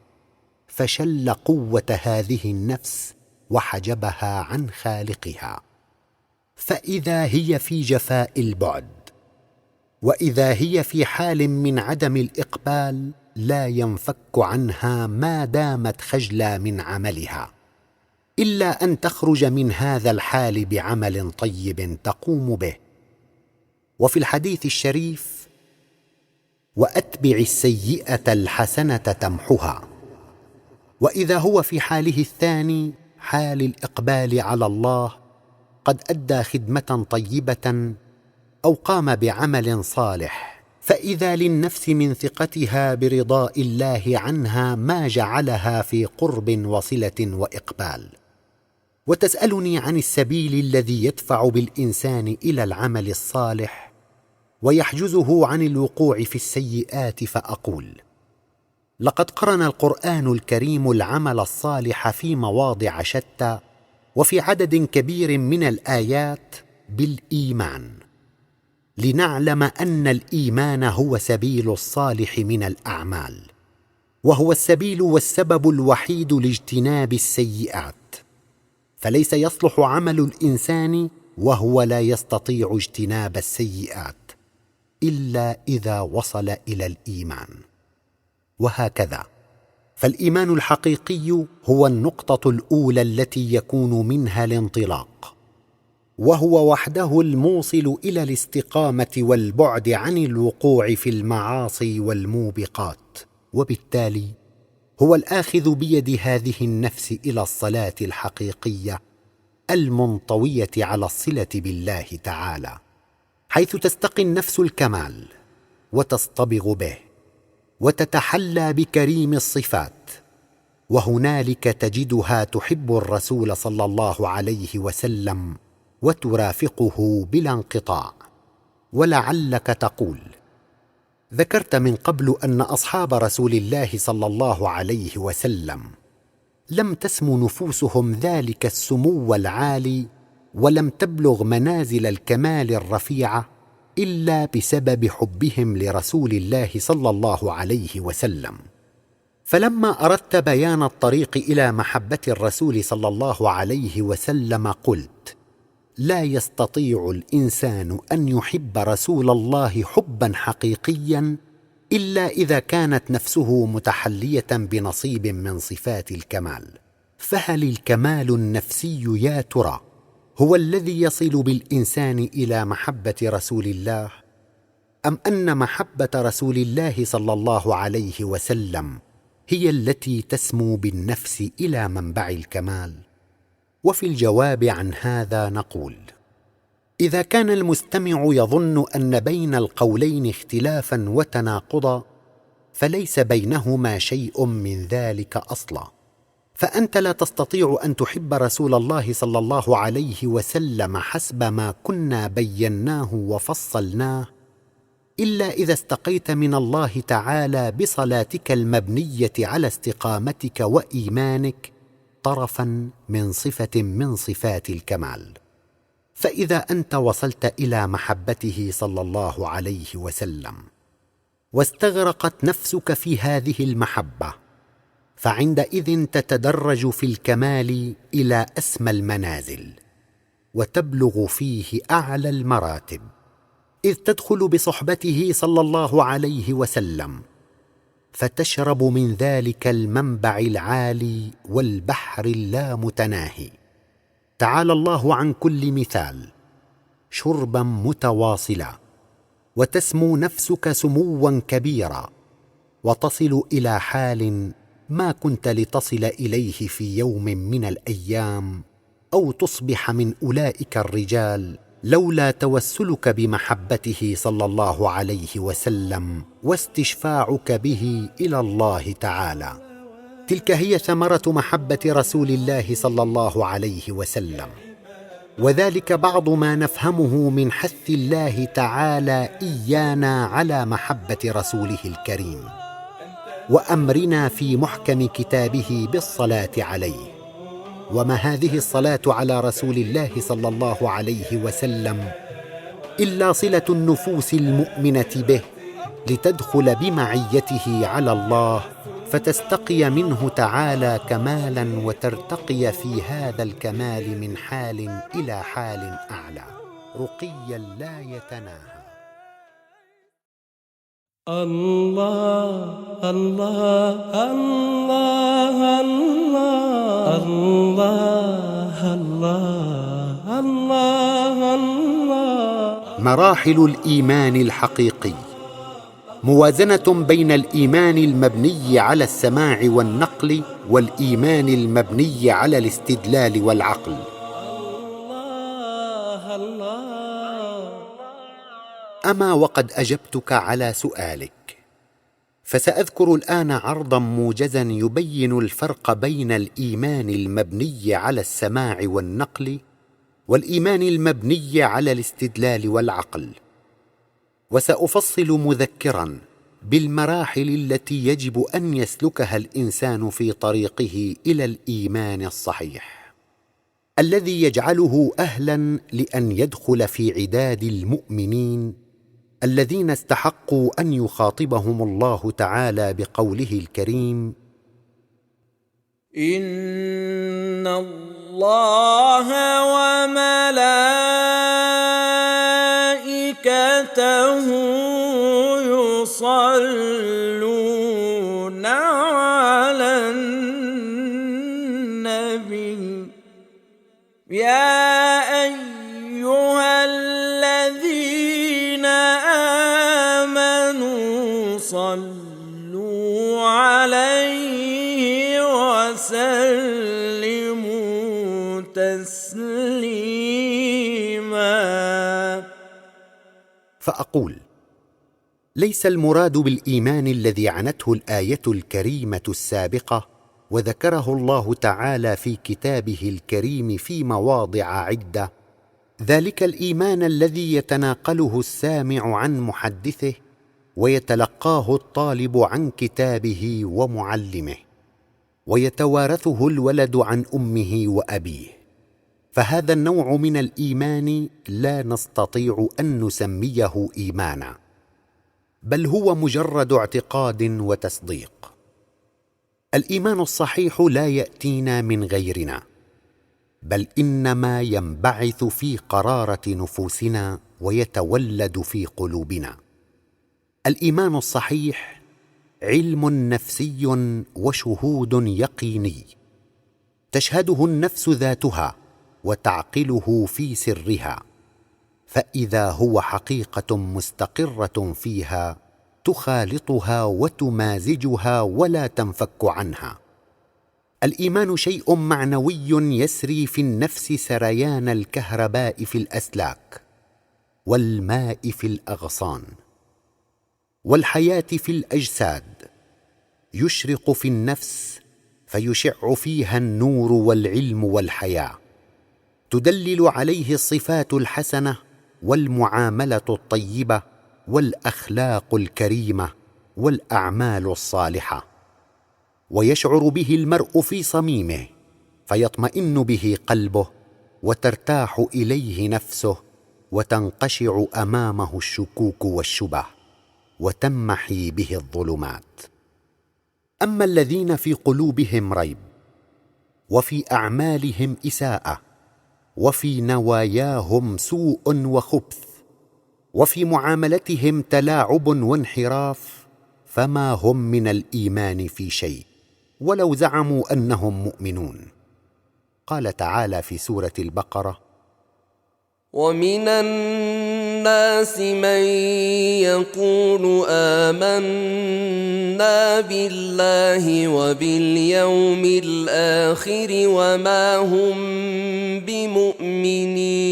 فشل قوه هذه النفس وحجبها عن خالقها. فاذا هي في جفاء البعد، واذا هي في حال من عدم الاقبال، لا ينفك عنها ما دامت خجلى من عملها، الا ان تخرج من هذا الحال بعمل طيب تقوم به. وفي الحديث الشريف: واتبع السيئه الحسنه تمحها. واذا هو في حاله الثاني حال الاقبال على الله قد ادى خدمه طيبه او قام بعمل صالح، فاذا للنفس من ثقتها برضاء الله عنها ما جعلها في قرب وصله واقبال. وتسالني عن السبيل الذي يدفع بالانسان الى العمل الصالح ويحجزه عن الوقوع في السيئات، فاقول: لقد قرن القران الكريم العمل الصالح في مواضع شتى وفي عدد كبير من الايات بالايمان، لنعلم ان الايمان هو سبيل الصالح من الاعمال، وهو السبيل والسبب الوحيد لاجتناب السيئات، فليس يصلح عمل الانسان وهو لا يستطيع اجتناب السيئات الا اذا وصل الى الايمان. وهكذا فالايمان الحقيقي هو النقطه الاولى التي يكون منها الانطلاق، وهو وحده الموصل الى الاستقامه والبعد عن الوقوع في المعاصي والموبقات، وبالتالي هو الاخذ بيد هذه النفس الى الصلاه الحقيقيه المنطويه على الصله بالله تعالى، حيث تستقي النفس الكمال وتصطبغ به وتتحلى بكريم الصفات، وهنالك تجدها تحب الرسول صلى الله عليه وسلم وترافقه بلا انقطاع. ولعلك تقول: ذكرت من قبل ان اصحاب رسول الله صلى الله عليه وسلم لم تسمو نفوسهم ذلك السمو العالي ولم تبلغ منازل الكمال الرفيعه الا بسبب حبهم لرسول الله صلى الله عليه وسلم. فلما اردت بيان الطريق الى محبه الرسول صلى الله عليه وسلم قلت: لا يستطيع الانسان ان يحب رسول الله حبا حقيقيا الا اذا كانت نفسه متحليه بنصيب من صفات الكمال. فهل الكمال النفسي يا ترى هو الذي يصل بالانسان الى محبه رسول الله، ام ان محبه رسول الله صلى الله عليه وسلم هي التي تسمو بالنفس الى منبع الكمال؟ وفي الجواب عن هذا نقول: اذا كان المستمع يظن ان بين القولين اختلافا وتناقضا، فليس بينهما شيء من ذلك اصلا، فانت لا تستطيع ان تحب رسول الله صلى الله عليه وسلم حسب ما كنا بيناه وفصلناه الا اذا استقيت من الله تعالى بصلاتك المبنيه على استقامتك وايمانك طرفا من صفه من صفات الكمال. فاذا انت وصلت الى محبته صلى الله عليه وسلم واستغرقت نفسك في هذه المحبه، فعندئذ تتدرج في الكمال الى اسمى المنازل وتبلغ فيه اعلى المراتب، اذ تدخل بصحبته صلى الله عليه وسلم فتشرب من ذلك المنبع العالي والبحر اللامتناهي، تعالى الله عن كل مثال، شربا متواصلا، وتسمو نفسك سموا كبيرا، وتصل الى حال ما كنت لتصل اليه في يوم من الايام، او تصبح من اولئك الرجال لولا توسلك بمحبته صلى الله عليه وسلم واستشفاعك به الى الله تعالى. تلك هي ثمره محبه رسول الله صلى الله عليه وسلم، وذلك بعض ما نفهمه من حث الله تعالى ايانا على محبه رسوله الكريم، وامرنا في محكم كتابه بالصلاه عليه. وما هذه الصلاه على رسول الله صلى الله عليه وسلم الا صله النفوس المؤمنه به لتدخل بمعيته على الله، فتستقي منه تعالى كمالا وترتقي في هذا الكمال من حال الى حال اعلى، رقيا لا يتناهى. الله الله الله الله الله الله الله الله. مراحل الايمان الحقيقي موازنه بين الايمان المبني على السماع والنقل والايمان المبني على الاستدلال والعقل. اما وقد اجبتك على سؤالك، فساذكر الان عرضا موجزا يبين الفرق بين الايمان المبني على السماع والنقل والايمان المبني على الاستدلال والعقل، وسافصل مذكرا بالمراحل التي يجب ان يسلكها الانسان في طريقه الى الايمان الصحيح الذي يجعله اهلا لان يدخل في عداد المؤمنين الذين استحقوا ان يخاطبهم الله تعالى بقوله الكريم: إن الله وملائكته يصلون على النبي يا أيها الذين آمنوا صلوا عليه وسلموا تسليما. فأقول: ليس المراد بالإيمان الذي عنته الآية الكريمة السابقة وذكره الله تعالى في كتابه الكريم في مواضع عدة ذلك الإيمان الذي يتناقله السامع عن محدثه ويتلقاه الطالب عن كتابه ومعلمه، ويتوارثه الولد عن أمه وأبيه، فهذا النوع من الإيمان لا نستطيع أن نسميه إيمانا، بل هو مجرد اعتقاد وتصديق. الإيمان الصحيح لا يأتينا من غيرنا، بل إنما ينبعث في قرارة نفوسنا ويتولد في قلوبنا. الإيمان الصحيح علم نفسي وشهود يقيني تشهده النفس ذاتها وتعقله في سرها، فإذا هو حقيقة مستقرة فيها تخالطها وتمازجها ولا تنفك عنها. الإيمان شيء معنوي يسري في النفس سريان الكهرباء في الأسلاك والماء في الأغصان والحياة في الأجساد، يشرق في النفس فيشع فيها النور والعلم والحياة، تدلل عليه الصفات الحسنة والمعاملة الطيبة والأخلاق الكريمة والأعمال الصالحة، ويشعر به المرء في صميمه فيطمئن به قلبه وترتاح اليه نفسه وتنقشع امامه الشكوك والشبه وتمحي به الظلمات. اما الذين في قلوبهم ريب وفي اعمالهم اساءه وفي نواياهم سوء وخبث وفي معاملتهم تلاعب وانحراف فما هم من الايمان في شيء ولو زعموا انهم مؤمنون. قال تعالى في سوره البقره: ومن الناس من يقول آمنا بالله وباليوم الآخر وما هم بمؤمنين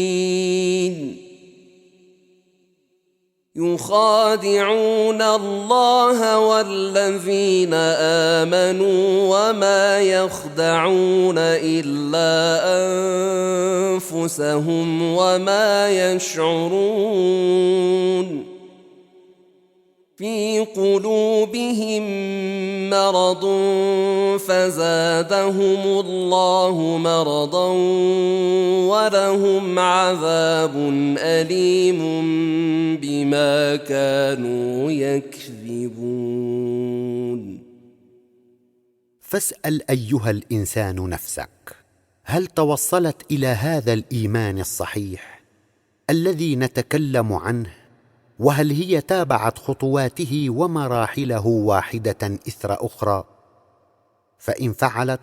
يخادعون الله والذين آمنوا وما يخدعون إلا أنفسهم وما يشعرون. في قلوبهم مرض فزادهم الله مرضا ولهم عذاب أليم بما كانوا يكذبون. فاسأل أيها الإنسان نفسك: هل توصلت إلى هذا الإيمان الصحيح الذي نتكلم عنه؟ وهل هي تابعت خطواته ومراحله واحدة إثر أخرى؟ فإن فعلت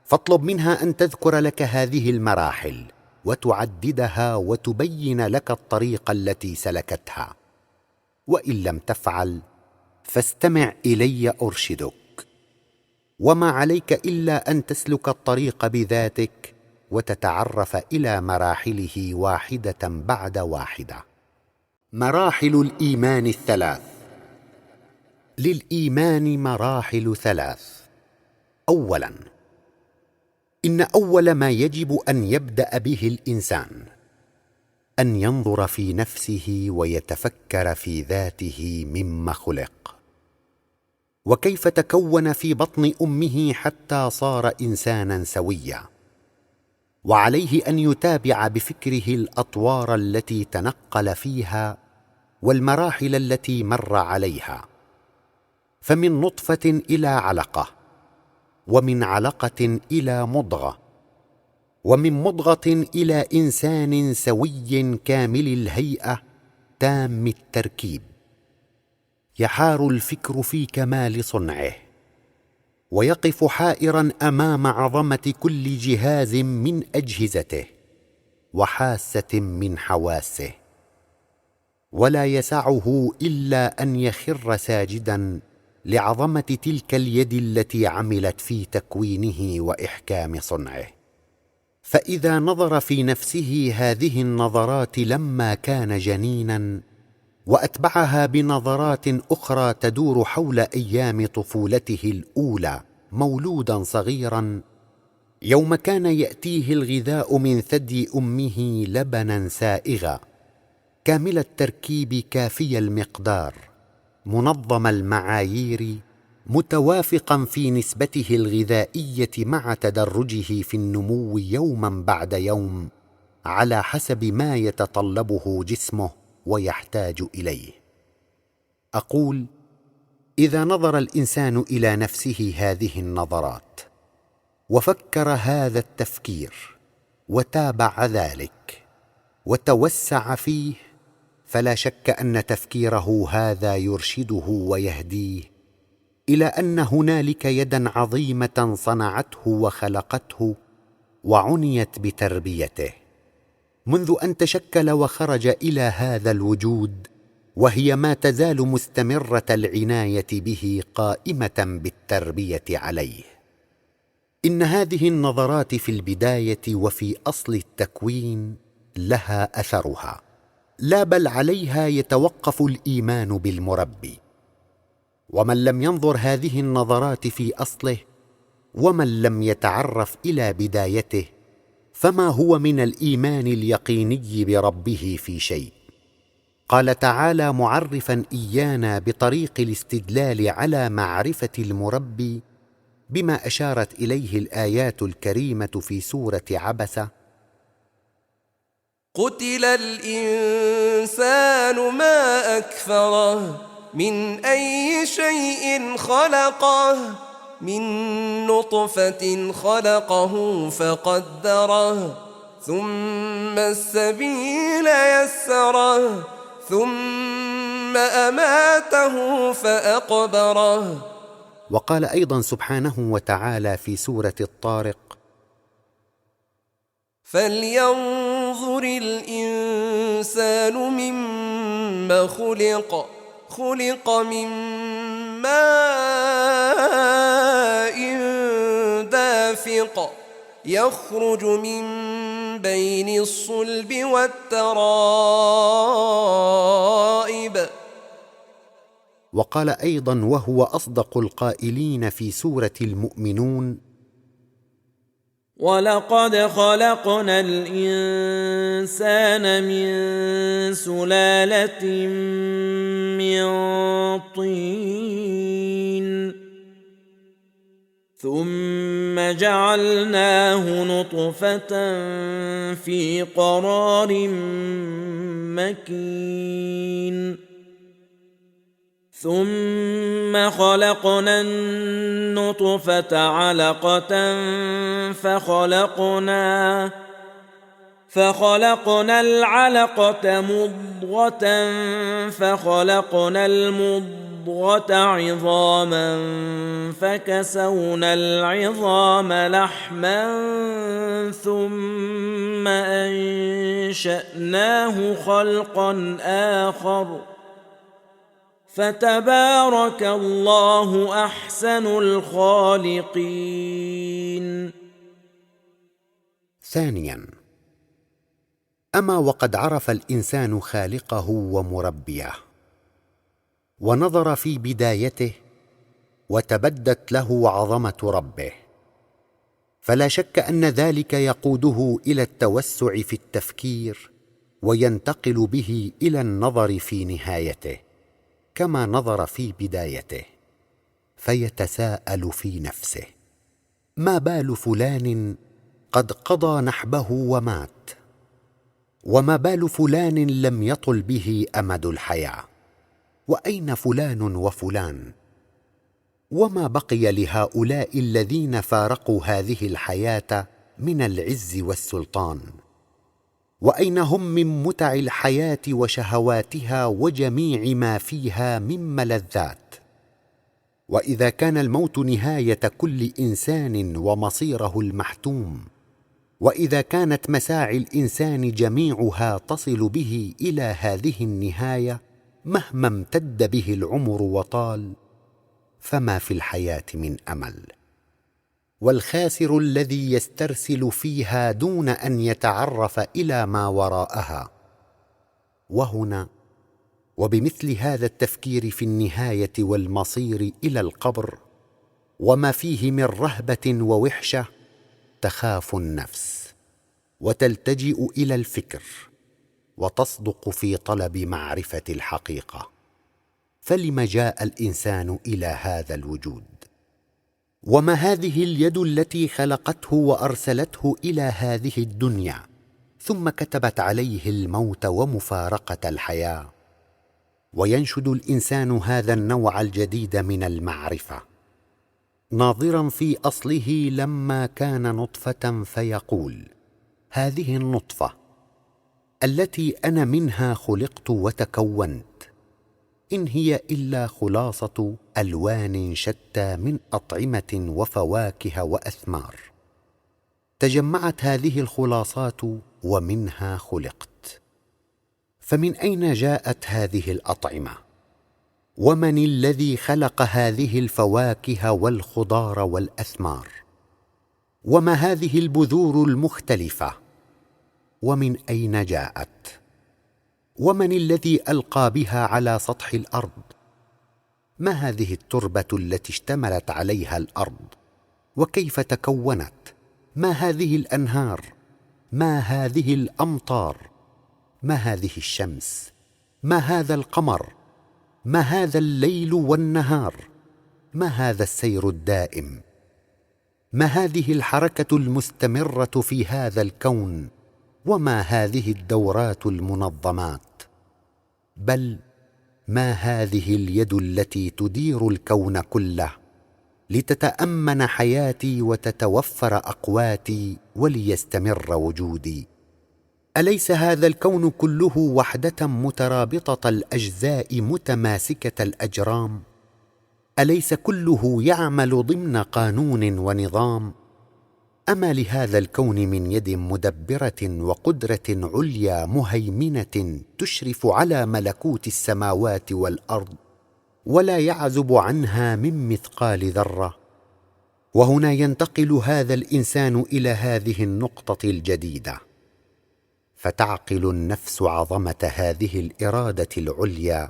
فاطلب منها أن تذكر لك هذه المراحل وتعددها وتبين لك الطريق التي سلكتها. وإن لم تفعل فاستمع إلي أرشدك، وما عليك إلا أن تسلك الطريق بذاتك وتتعرف إلى مراحله واحدة بعد واحدة. مراحل الإيمان الثلاث. للإيمان مراحل ثلاث. أولاً، إن أول ما يجب أن يبدأ به الإنسان أن ينظر في نفسه ويتفكر في ذاته مما خلق، وكيف تكون في بطن أمه حتى صار إنساناً سوياً. وعليه أن يتابع بفكره الأطوار التي تنقل فيها والمراحل التي مر عليها، فمن نطفة إلى علقة، ومن علقة إلى مضغة، ومن مضغة إلى إنسان سوي كامل الهيئة تام التركيب. يحار الفكر في كمال صنعه، ويقف حائرا أمام عظمة كل جهاز من أجهزته وحاسة من حواسه، ولا يسعه إلا أن يخر ساجدا لعظمة تلك اليد التي عملت في تكوينه وإحكام صنعه. فإذا نظر في نفسه هذه النظرات لما كان جنينا، وأتبعها بنظرات أخرى تدور حول أيام طفولته الأولى مولودا صغيرا، يوم كان يأتيه الغذاء من ثدي أمه لبنا سائغا كامل التركيب كافي المقدار منظم المعايير متوافقا في نسبته الغذائية مع تدرجه في النمو يوما بعد يوم على حسب ما يتطلبه جسمه ويحتاج إليه. أقول: إذا نظر الإنسان إلى نفسه هذه النظرات وفكر هذا التفكير وتابع ذلك وتوسع فيه، فلا شك أن تفكيره هذا يرشده ويهديه إلى أن هنالك يداً عظيمة صنعته وخلقته وعنيت بتربيته منذ أن تشكل وخرج إلى هذا الوجود، وهي ما تزال مستمرة العناية به قائمة بالتربية عليه. إن هذه النظرات في البداية وفي أصل التكوين لها أثرها، لا بل عليها يتوقف الإيمان بالمربي. ومن لم ينظر هذه النظرات في أصله، ومن لم يتعرف إلى بدايته، فما هو من الإيمان اليقيني بربه في شيء. قال تعالى معرفا إيانا بطريق الاستدلال على معرفة المربي بما أشارت إليه الآيات الكريمة في سورة عبسة: قتل الإنسان ما أكفره من أي شيء خلقه من نطفة خلقه فقدره ثم السبيل يسره ثم أماته فأقبره. وقال أيضا سبحانه وتعالى في سورة الطارق: فلينظر الإنسان مما خلق خلق من ماء دافق يخرج من بين الصلب والترائب. وقال أيضا وهو أصدق القائلين في سورة المؤمنون: ولقد خلقنا الإنسان من سلالة من طين ثم جعلناه نطفة في قرار مكين ثم خلقنا النطفة علقة فخلقنا العلقة مضغة فخلقنا المضغة عظاما فكسونا العظام لحما ثم أنشأناه خلقا آخر فتبارك الله أحسن الخالقين. ثانيا: أما وقد عرف الإنسان خالقه ومربيه ونظر في بدايته وتبدت له عظمة ربه، فلا شك أن ذلك يقوده إلى التوسع في التفكير وينتقل به إلى النظر في نهايته كما نظر في بدايته، فيتساءل في نفسه: ما بال فلان قد قضى نحبه ومات، وما بال فلان لم يطل به أمد الحياة، وأين فلان وفلان؟ وما بقي لهؤلاء الذين فارقوا هذه الحياة من العز والسلطان؟ وأين هم من متع الحياة وشهواتها وجميع ما فيها من ملذات؟ وإذا كان الموت نهاية كل إنسان ومصيره المحتوم، وإذا كانت مساعي الإنسان جميعها تصل به إلى هذه النهاية مهما امتد به العمر وطال، فما في الحياة من أمل؟ والخاسر الذي يسترسل فيها دون أن يتعرف إلى ما وراءها. وهنا وبمثل هذا التفكير في النهاية والمصير إلى القبر وما فيه من رهبة ووحشة، تخاف النفس وتلتجئ إلى الفكر وتصدق في طلب معرفة الحقيقة. فلم جاء الإنسان إلى هذا الوجود؟ وما هذه اليد التي خلقته وأرسلته إلى هذه الدنيا ثم كتبت عليه الموت ومفارقة الحياة؟ وينشد الإنسان هذا النوع الجديد من المعرفة ناظرا في أصله لما كان نطفة، فيقول: هذه النطفة التي أنا منها خلقت وتكونت إن هي إلا خلاصة ألوان شتى من أطعمة وفواكه وأثمار، تجمعت هذه الخلاصات ومنها خلقت. فمن أين جاءت هذه الأطعمة؟ ومن الذي خلق هذه الفواكه والخضار والأثمار؟ وما هذه البذور المختلفة؟ ومن أين جاءت؟ ومن الذي ألقى بها على سطح الأرض؟ ما هذه التربة التي اشتملت عليها الأرض؟ وكيف تكونت؟ ما هذه الأنهار؟ ما هذه الأمطار؟ ما هذه الشمس؟ ما هذا القمر؟ ما هذا الليل والنهار؟ ما هذا السير الدائم؟ ما هذه الحركة المستمرة في هذا الكون؟ وما هذه الدورات المنظمات؟ بل ما هذه اليد التي تدير الكون كله لتتامن حياتي وتتوفر اقواتي وليستمر وجودي؟ اليس هذا الكون كله وحده مترابطه الاجزاء متماسكه الاجرام؟ اليس كله يعمل ضمن قانون ونظام؟ اما لهذا الكون من يد مدبره وقدره عليا مهيمنه تشرف على ملكوت السماوات والارض ولا يعزب عنها من مثقال ذره؟ وهنا ينتقل هذا الانسان الى هذه النقطه الجديده، فتعقل النفس عظمه هذه الاراده العليا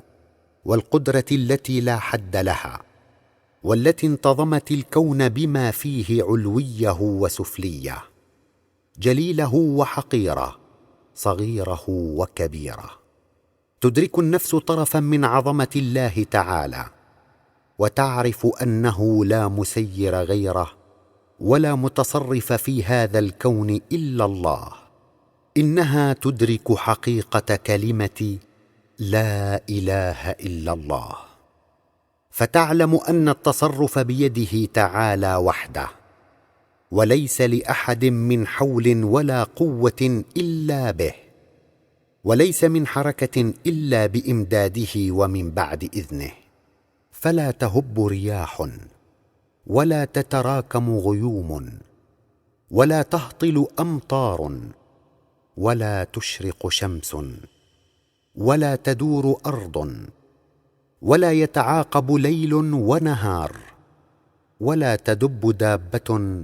والقدره التي لا حد لها، والتي انتظمت الكون بما فيه علويه وسفليه، جليله وحقيره، صغيره وكبيره. تدرك النفس طرفا من عظمه الله تعالى، وتعرف انه لا مسير غيره ولا متصرف في هذا الكون الا الله. انها تدرك حقيقه كلمه لا اله الا الله، فتعلم ان التصرف بيده تعالى وحده، وليس لاحد من حول ولا قوه الا به، وليس من حركه الا بامداده ومن بعد اذنه. فلا تهب رياح، ولا تتراكم غيوم، ولا تهطل امطار، ولا تشرق شمس، ولا تدور ارض، ولا يتعاقب ليل ونهار، ولا تدب دابه،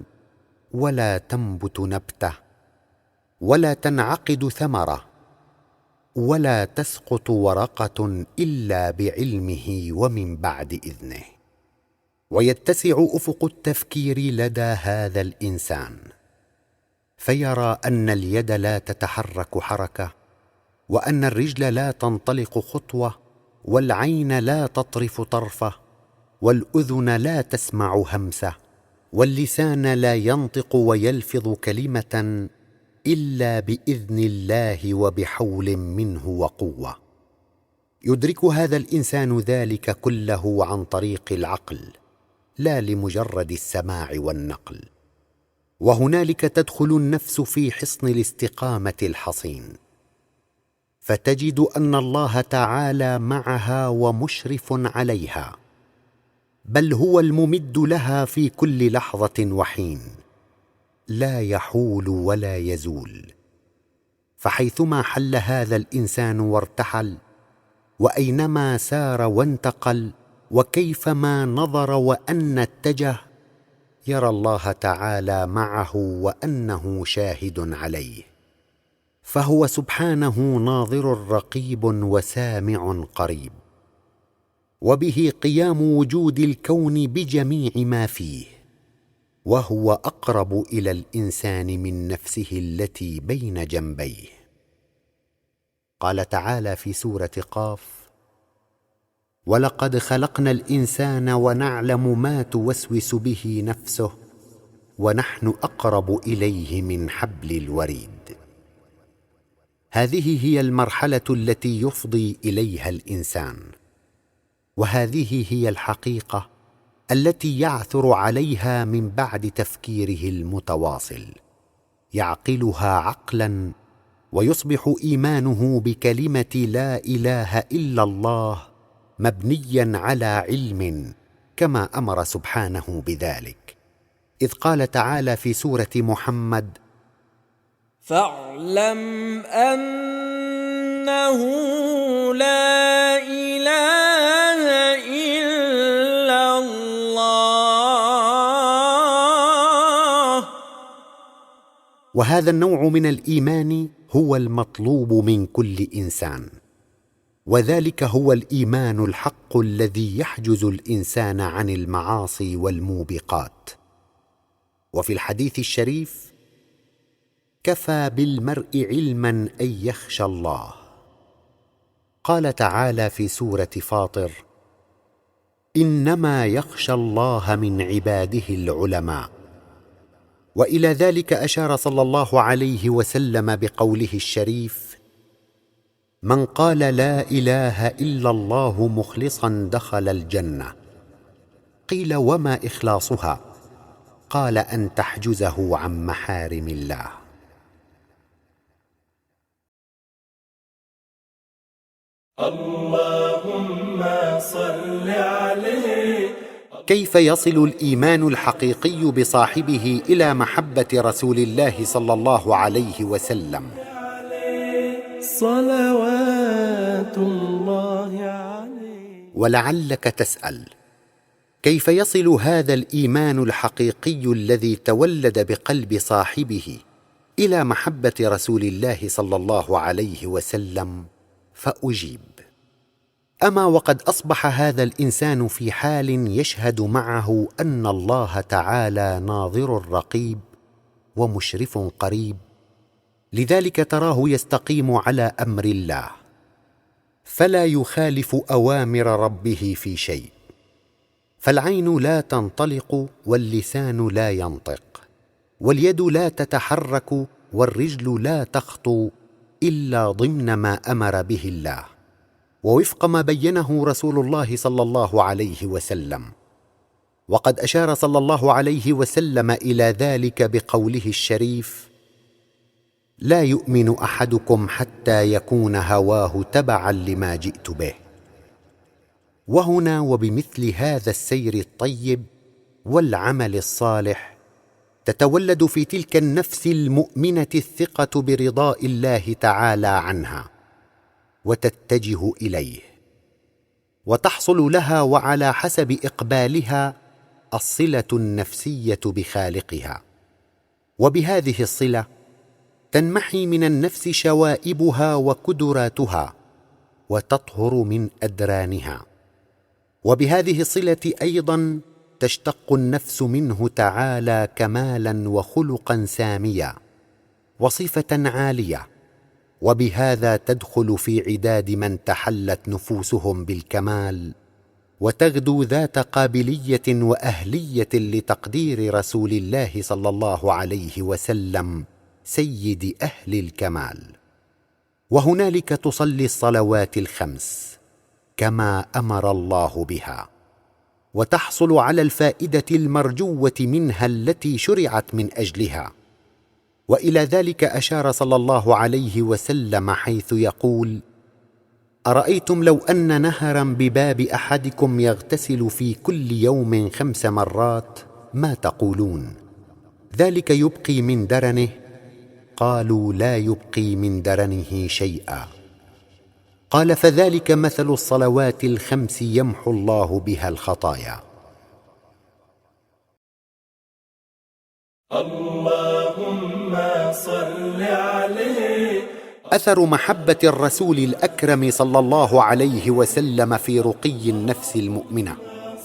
ولا تنبت نبته، ولا تنعقد ثمره، ولا تسقط ورقه الا بعلمه ومن بعد اذنه. ويتسع افق التفكير لدى هذا الانسان، فيرى ان اليد لا تتحرك حركه، وان الرجل لا تنطلق خطوه، والعين لا تطرف طرفه، والاذن لا تسمع همسه، واللسان لا ينطق ويلفظ كلمه الا باذن الله وبحول منه وقوه. يدرك هذا الانسان ذلك كله عن طريق العقل، لا لمجرد السماع والنقل. وهنالك تدخل النفس في حصن الاستقامه الحصين، فتجد ان الله تعالى معها ومشرف عليها، بل هو الممد لها في كل لحظه وحين، لا يحول ولا يزول. فحيثما حل هذا الانسان وارتحل، واينما سار وانتقل، وكيفما نظر وان اتجه، يرى الله تعالى معه وانه شاهد عليه. فهو سبحانه ناظر رقيب وسامع قريب، وبه قيام وجود الكون بجميع ما فيه، وهو اقرب الى الانسان من نفسه التي بين جنبيه. قال تعالى في سوره قاف: ولقد خلقنا الانسان ونعلم ما توسوس به نفسه ونحن اقرب اليه من حبل الوريد. هذه هي المرحله التي يفضي اليها الانسان، وهذه هي الحقيقه التي يعثر عليها من بعد تفكيره المتواصل، يعقلها عقلا، ويصبح ايمانه بكلمه لا اله الا الله مبنيا على علم، كما امر سبحانه بذلك، اذ قال تعالى في سوره محمد: فاعلم أنه لا إله إلا الله. وهذا النوع من الايمان هو المطلوب من كل انسان، وذلك هو الايمان الحق الذي يحجز الانسان عن المعاصي والموبقات. وفي الحديث الشريف: كفى بالمرء علما ان يخشى الله. قال تعالى في سوره فاطر: انما يخشى الله من عباده العلماء. والى ذلك اشار صلى الله عليه وسلم بقوله الشريف: من قال لا اله الا الله مخلصا دخل الجنه. قيل: وما اخلاصها؟ قال: ان تحجزه عن محارم الله. اللهم صل عليه. كيف يصل الايمان الحقيقي بصاحبه الى محبه رسول الله صلى الله عليه وسلم؟ صلوات الله عليه. ولعلك تسال: كيف يصل هذا الايمان الحقيقي الذي تولد بقلب صاحبه الى محبه رسول الله صلى الله عليه وسلم؟ فاجيب: اما وقد اصبح هذا الانسان في حال يشهد معه ان الله تعالى ناظر رقيب ومشرف قريب، لذلك تراه يستقيم على امر الله، فلا يخالف اوامر ربه في شيء. فالعين لا تنطلق واللسان لا ينطق واليد لا تتحرك والرجل لا تخطو الا ضمن ما امر به الله، ووفق ما بينه رسول الله صلى الله عليه وسلم. وقد اشار صلى الله عليه وسلم الى ذلك بقوله الشريف: لا يؤمن احدكم حتى يكون هواه تبعا لما جئت به. وهنا وبمثل هذا السير الطيب والعمل الصالح تتولد في تلك النفس المؤمنه الثقه برضاء الله تعالى عنها، وتتجه اليه، وتحصل لها وعلى حسب اقبالها الصله النفسيه بخالقها. وبهذه الصله تنمحي من النفس شوائبها وكدراتها، وتطهر من ادرانها. وبهذه الصله ايضا تشتق النفس منه تعالى كمالا وخلقا ساميا وصفه عاليه، وبهذا تدخل في عداد من تحلت نفوسهم بالكمال، وتغدو ذات قابليه واهليه لتقدير رسول الله صلى الله عليه وسلم سيد اهل الكمال. وهنالك تصلي الصلوات الخمس كما امر الله بها، وتحصل على الفائده المرجوه منها التي شرعت من اجلها. والى ذلك اشار صلى الله عليه وسلم حيث يقول: ارايتم لو ان نهرا بباب احدكم يغتسل في كل يوم 5 مرات ما تقولون؟ ذلك يبقي من درنه؟ قالوا: لا يبقي من درنه شيئا. قال: فذلك مثل الصلوات الخمس يمحو الله بها الخطايا. اللهم صل عليه. اثر محبه الرسول الاكرم صلى الله عليه وسلم في رقي النفس المؤمنه.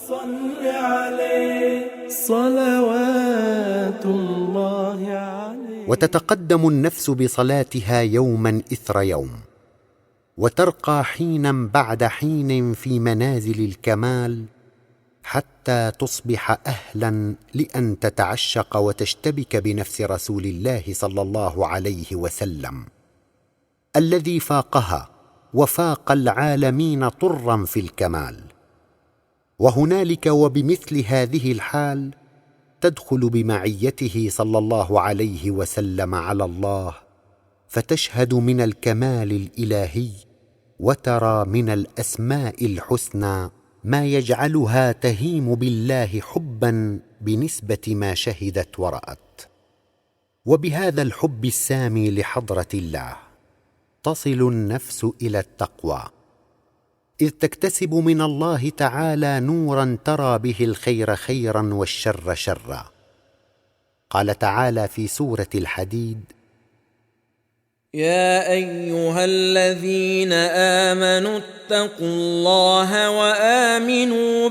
صل عليه صلوات الله عليه. وتتقدم النفس بصلاتها يوما اثر يوم، وترقى حينا بعد حين في منازل الكمال، حتى تصبح اهلا لان تتعشق وتشتبك بنفس رسول الله صلى الله عليه وسلم الذي فاقها وفاق العالمين طرا في الكمال. وهنالك وبمثل هذه الحال تدخل بمعيته صلى الله عليه وسلم على الله، فتشهد من الكمال الالهي، وترى من الاسماء الحسنى ما يجعلها تهيم بالله حبا بنسبه ما شهدت ورات. وبهذا الحب السامي لحضره الله تصل النفس الى التقوى، اذ تكتسب من الله تعالى نورا ترى به الخير خيرا والشر شرا. قال تعالى في سوره الحديد: يا أيها الذين آمنوا اتقوا الله وآمنوا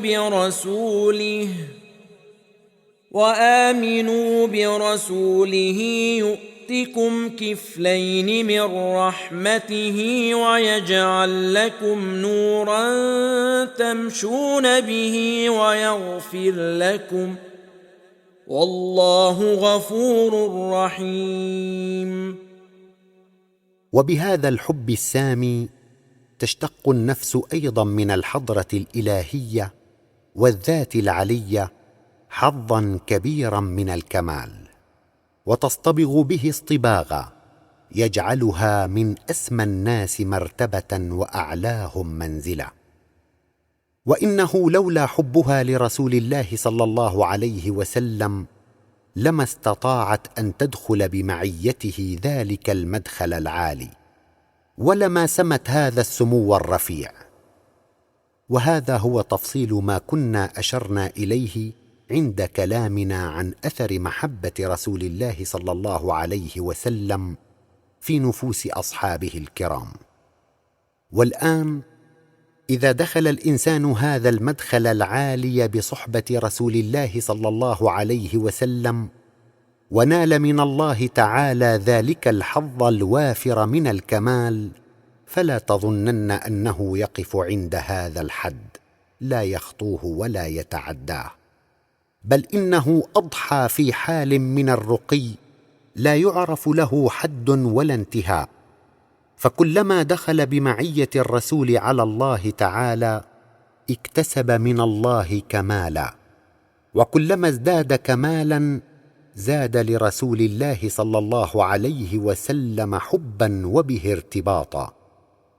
برسوله يؤتكم كفلين من رحمته ويجعل لكم نورا تمشون به والله غفور رحيم. وبهذا الحب السامي تشتق النفس ايضا من الحضره الالهيه والذات العليه حظا كبيرا من الكمال، وتصطبغ به اصطباغا يجعلها من اسمى الناس مرتبه واعلاهم منزله. وانه لولا حبها لرسول الله صلى الله عليه وسلم لما استطاعت ان تدخل بمعيته ذلك المدخل العالي، ولما سمت هذا السمو الرفيع. وهذا هو تفصيل ما كنا اشرنا اليه عند كلامنا عن اثر محبه رسول الله صلى الله عليه وسلم في نفوس اصحابه الكرام. والان اذا دخل الانسان هذا المدخل العالي بصحبه رسول الله صلى الله عليه وسلم ونال من الله تعالى ذلك الحظ الوافر من الكمال، فلا تظنن انه يقف عند هذا الحد لا يخطوه ولا يتعداه، بل انه اضحى في حال من الرقي لا يعرف له حد ولا انتهاء. فكلما دخل بمعيه الرسول على الله تعالى اكتسب من الله كمالا، وكلما ازداد كمالا زاد لرسول الله صلى الله عليه وسلم حبا وبه ارتباطا،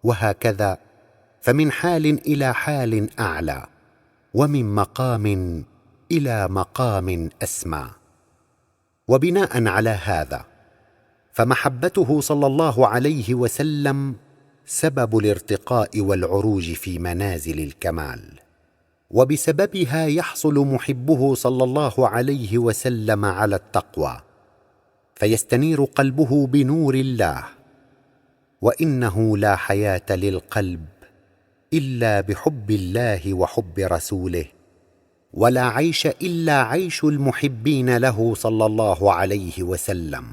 وهكذا فمن حال الى حال اعلى، ومن مقام الى مقام اسمى. وبناء على هذا فمحبته صلى الله عليه وسلم سبب الارتقاء والعروج في منازل الكمال، وبسببها يحصل محبه صلى الله عليه وسلم على التقوى، فيستنير قلبه بنور الله. وانه لا حياه للقلب الا بحب الله وحب رسوله، ولا عيش الا عيش المحبين له صلى الله عليه وسلم.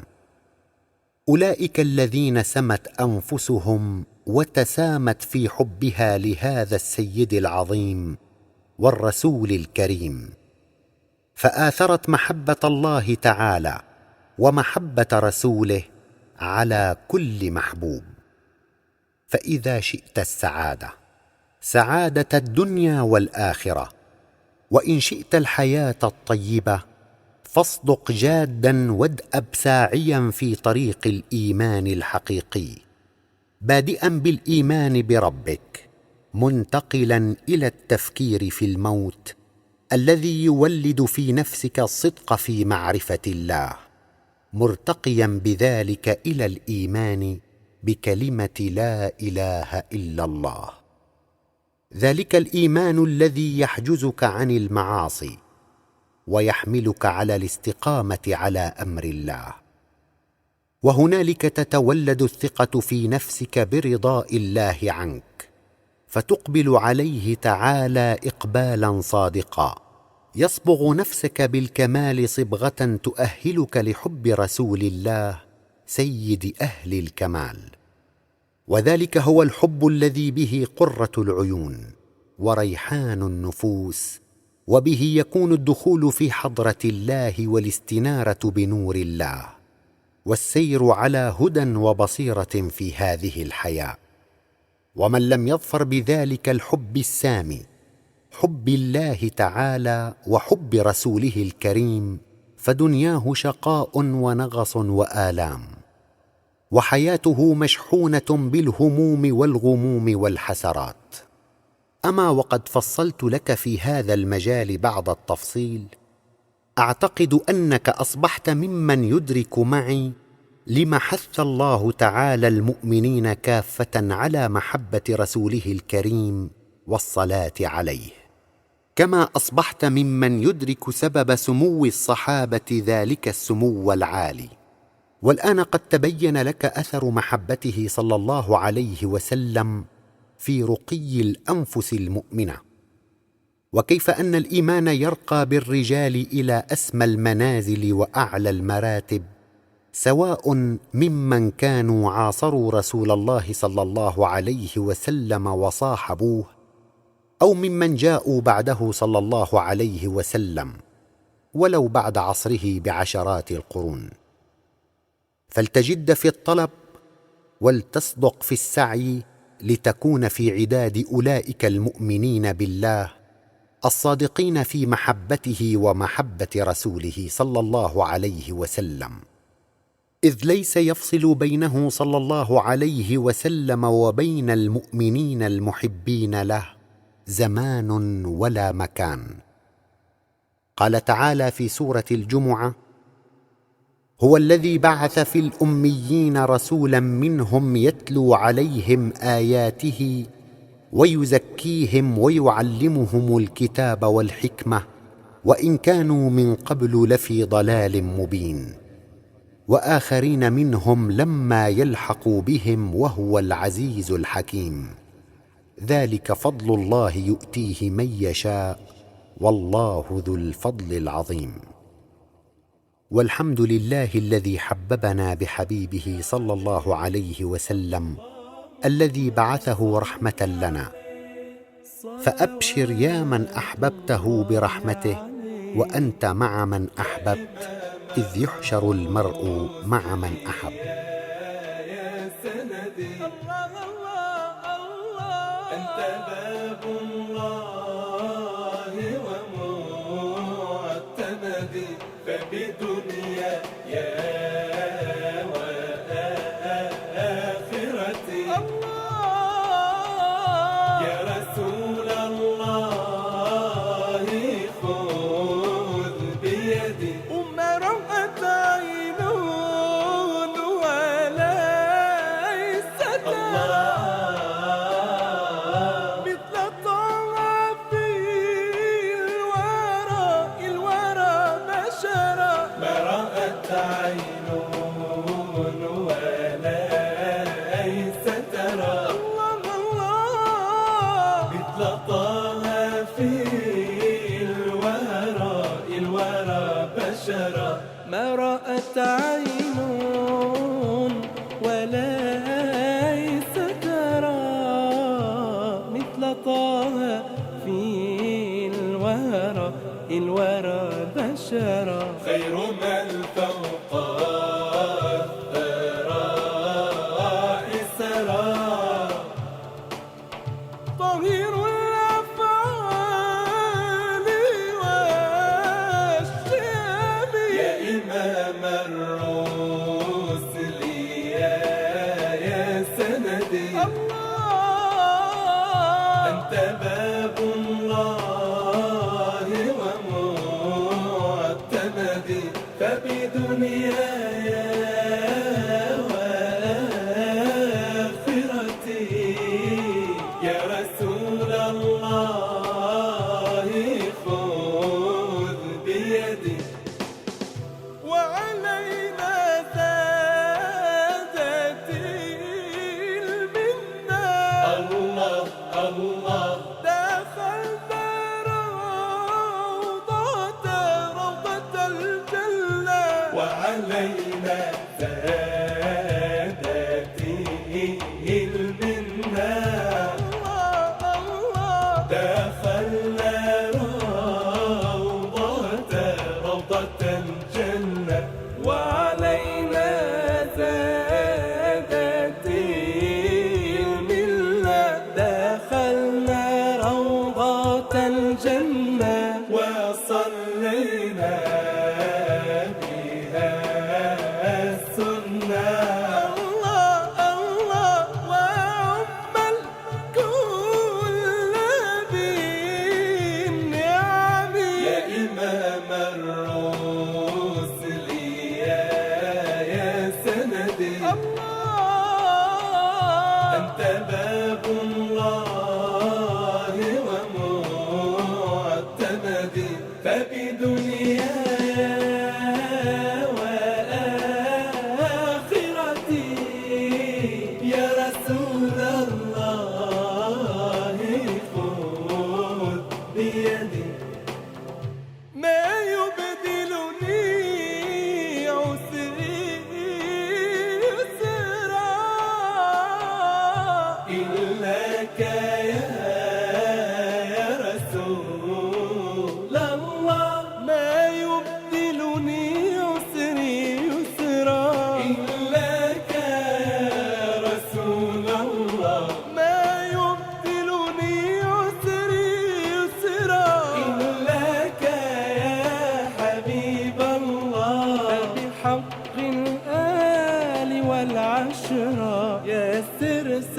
اولئك الذين سمت انفسهم وتسامت في حبها لهذا السيد العظيم والرسول الكريم، فآثرت محبة الله تعالى ومحبة رسوله على كل محبوب. فإذا شئت السعادة، سعادة الدنيا والآخرة، وإن شئت الحياة الطيبة، فاصدق جادا وادأب ساعيا في طريق الإيمان الحقيقي، بادئا بالإيمان بربك، منتقلا إلى التفكير في الموت الذي يولد في نفسك الصدق في معرفة الله، مرتقيا بذلك إلى الإيمان بكلمة لا إله إلا الله، ذلك الإيمان الذي يحجزك عن المعاصي ويحملك على الاستقامة على أمر الله. وهنالك تتولد الثقة في نفسك برضاء الله عنك، فتقبل عليه تعالى إقبالا صادقا يصبغ نفسك بالكمال صبغة تؤهلك لحب رسول الله سيد أهل الكمال. وذلك هو الحب الذي به قرة العيون وريحان النفوس، وبه يكون الدخول في حضرة الله والاستنارة بنور الله، والسير على هدى وبصيرة في هذه الحياة. ومن لم يظفر بذلك الحب السامي، حب الله تعالى وحب رسوله الكريم، فدنياه شقاء ونغص وآلام، وحياته مشحونة بالهموم والغموم والحسرات. أما وقد فصلت لك في هذا المجال بعض التفصيل، أعتقد أنك أصبحت ممن يدرك معي لما حث الله تعالى المؤمنين كافة على محبة رسوله الكريم والصلاة عليه، كما أصبحت ممن يدرك سبب سمو الصحابة ذلك السمو العالي. والآن قد تبين لك أثر محبته صلى الله عليه وسلم في رقي الأنفس المؤمنة، وكيف أن الإيمان يرقى بالرجال إلى أسمى المنازل وأعلى المراتب، سواء ممن كانوا عاصروا رسول الله صلى الله عليه وسلم وصاحبوه، أو ممن جاءوا بعده صلى الله عليه وسلم، ولو بعد عصره بعشرات القرون. فلتجد في الطلب ولتصدق في السعي لتكون في عداد اولئك المؤمنين بالله الصادقين في محبته ومحبه رسوله صلى الله عليه وسلم، اذ ليس يفصل بينه صلى الله عليه وسلم وبين المؤمنين المحبين له زمان ولا مكان. قال تعالى في سوره الجمعه: هو الذي بعث في الاميين رسولا منهم يتلو عليهم اياته ويزكيهم ويعلمهم الكتاب والحكمه وان كانوا من قبل لفي ضلال مبين، واخرين منهم لما يلحقوا بهم وهو العزيز الحكيم. ذلك فضل الله يؤتيه من يشاء والله ذو الفضل العظيم. والحمد لله الذي حببنا بحبيبه صلى الله عليه وسلم الذي بعثه رحمه لنا. فابشر يا من احببته برحمته وانت مع من احببت، اذ يحشر المرء مع من احب. يا سندي أنت باب الله ومعتمدي، فبدنيا يا وآخرتي يا رسول الله خذ بيدي، وما رأت عين وليست مثل طه في الورى بشرا، ما رأت عين وليست ترى مثل طه في الورى بشرا، ما رأت عين وليس ترى مثل طه في الورى بشرا، خير من فوق الثراء سرى، طهير الأفعال والشام، يا إمام الرسل يا سندي، أنت باب الله ومعتمدي، فبدنياي وآخرتي يا رسول الله خذ بيدي، وعلينا زادتي المنة، الله الله دخلت روضة الجنة، وعلينا زادتي المنة، دخلنا روضة الجنة، وعلينا زادتي الملة، دخلنا روضة الجنة، وصلينا بها السنة، الله الله وعم الكل بالنعم، يا إمام الرسل يا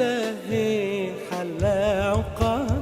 يستاهل حلا عقاب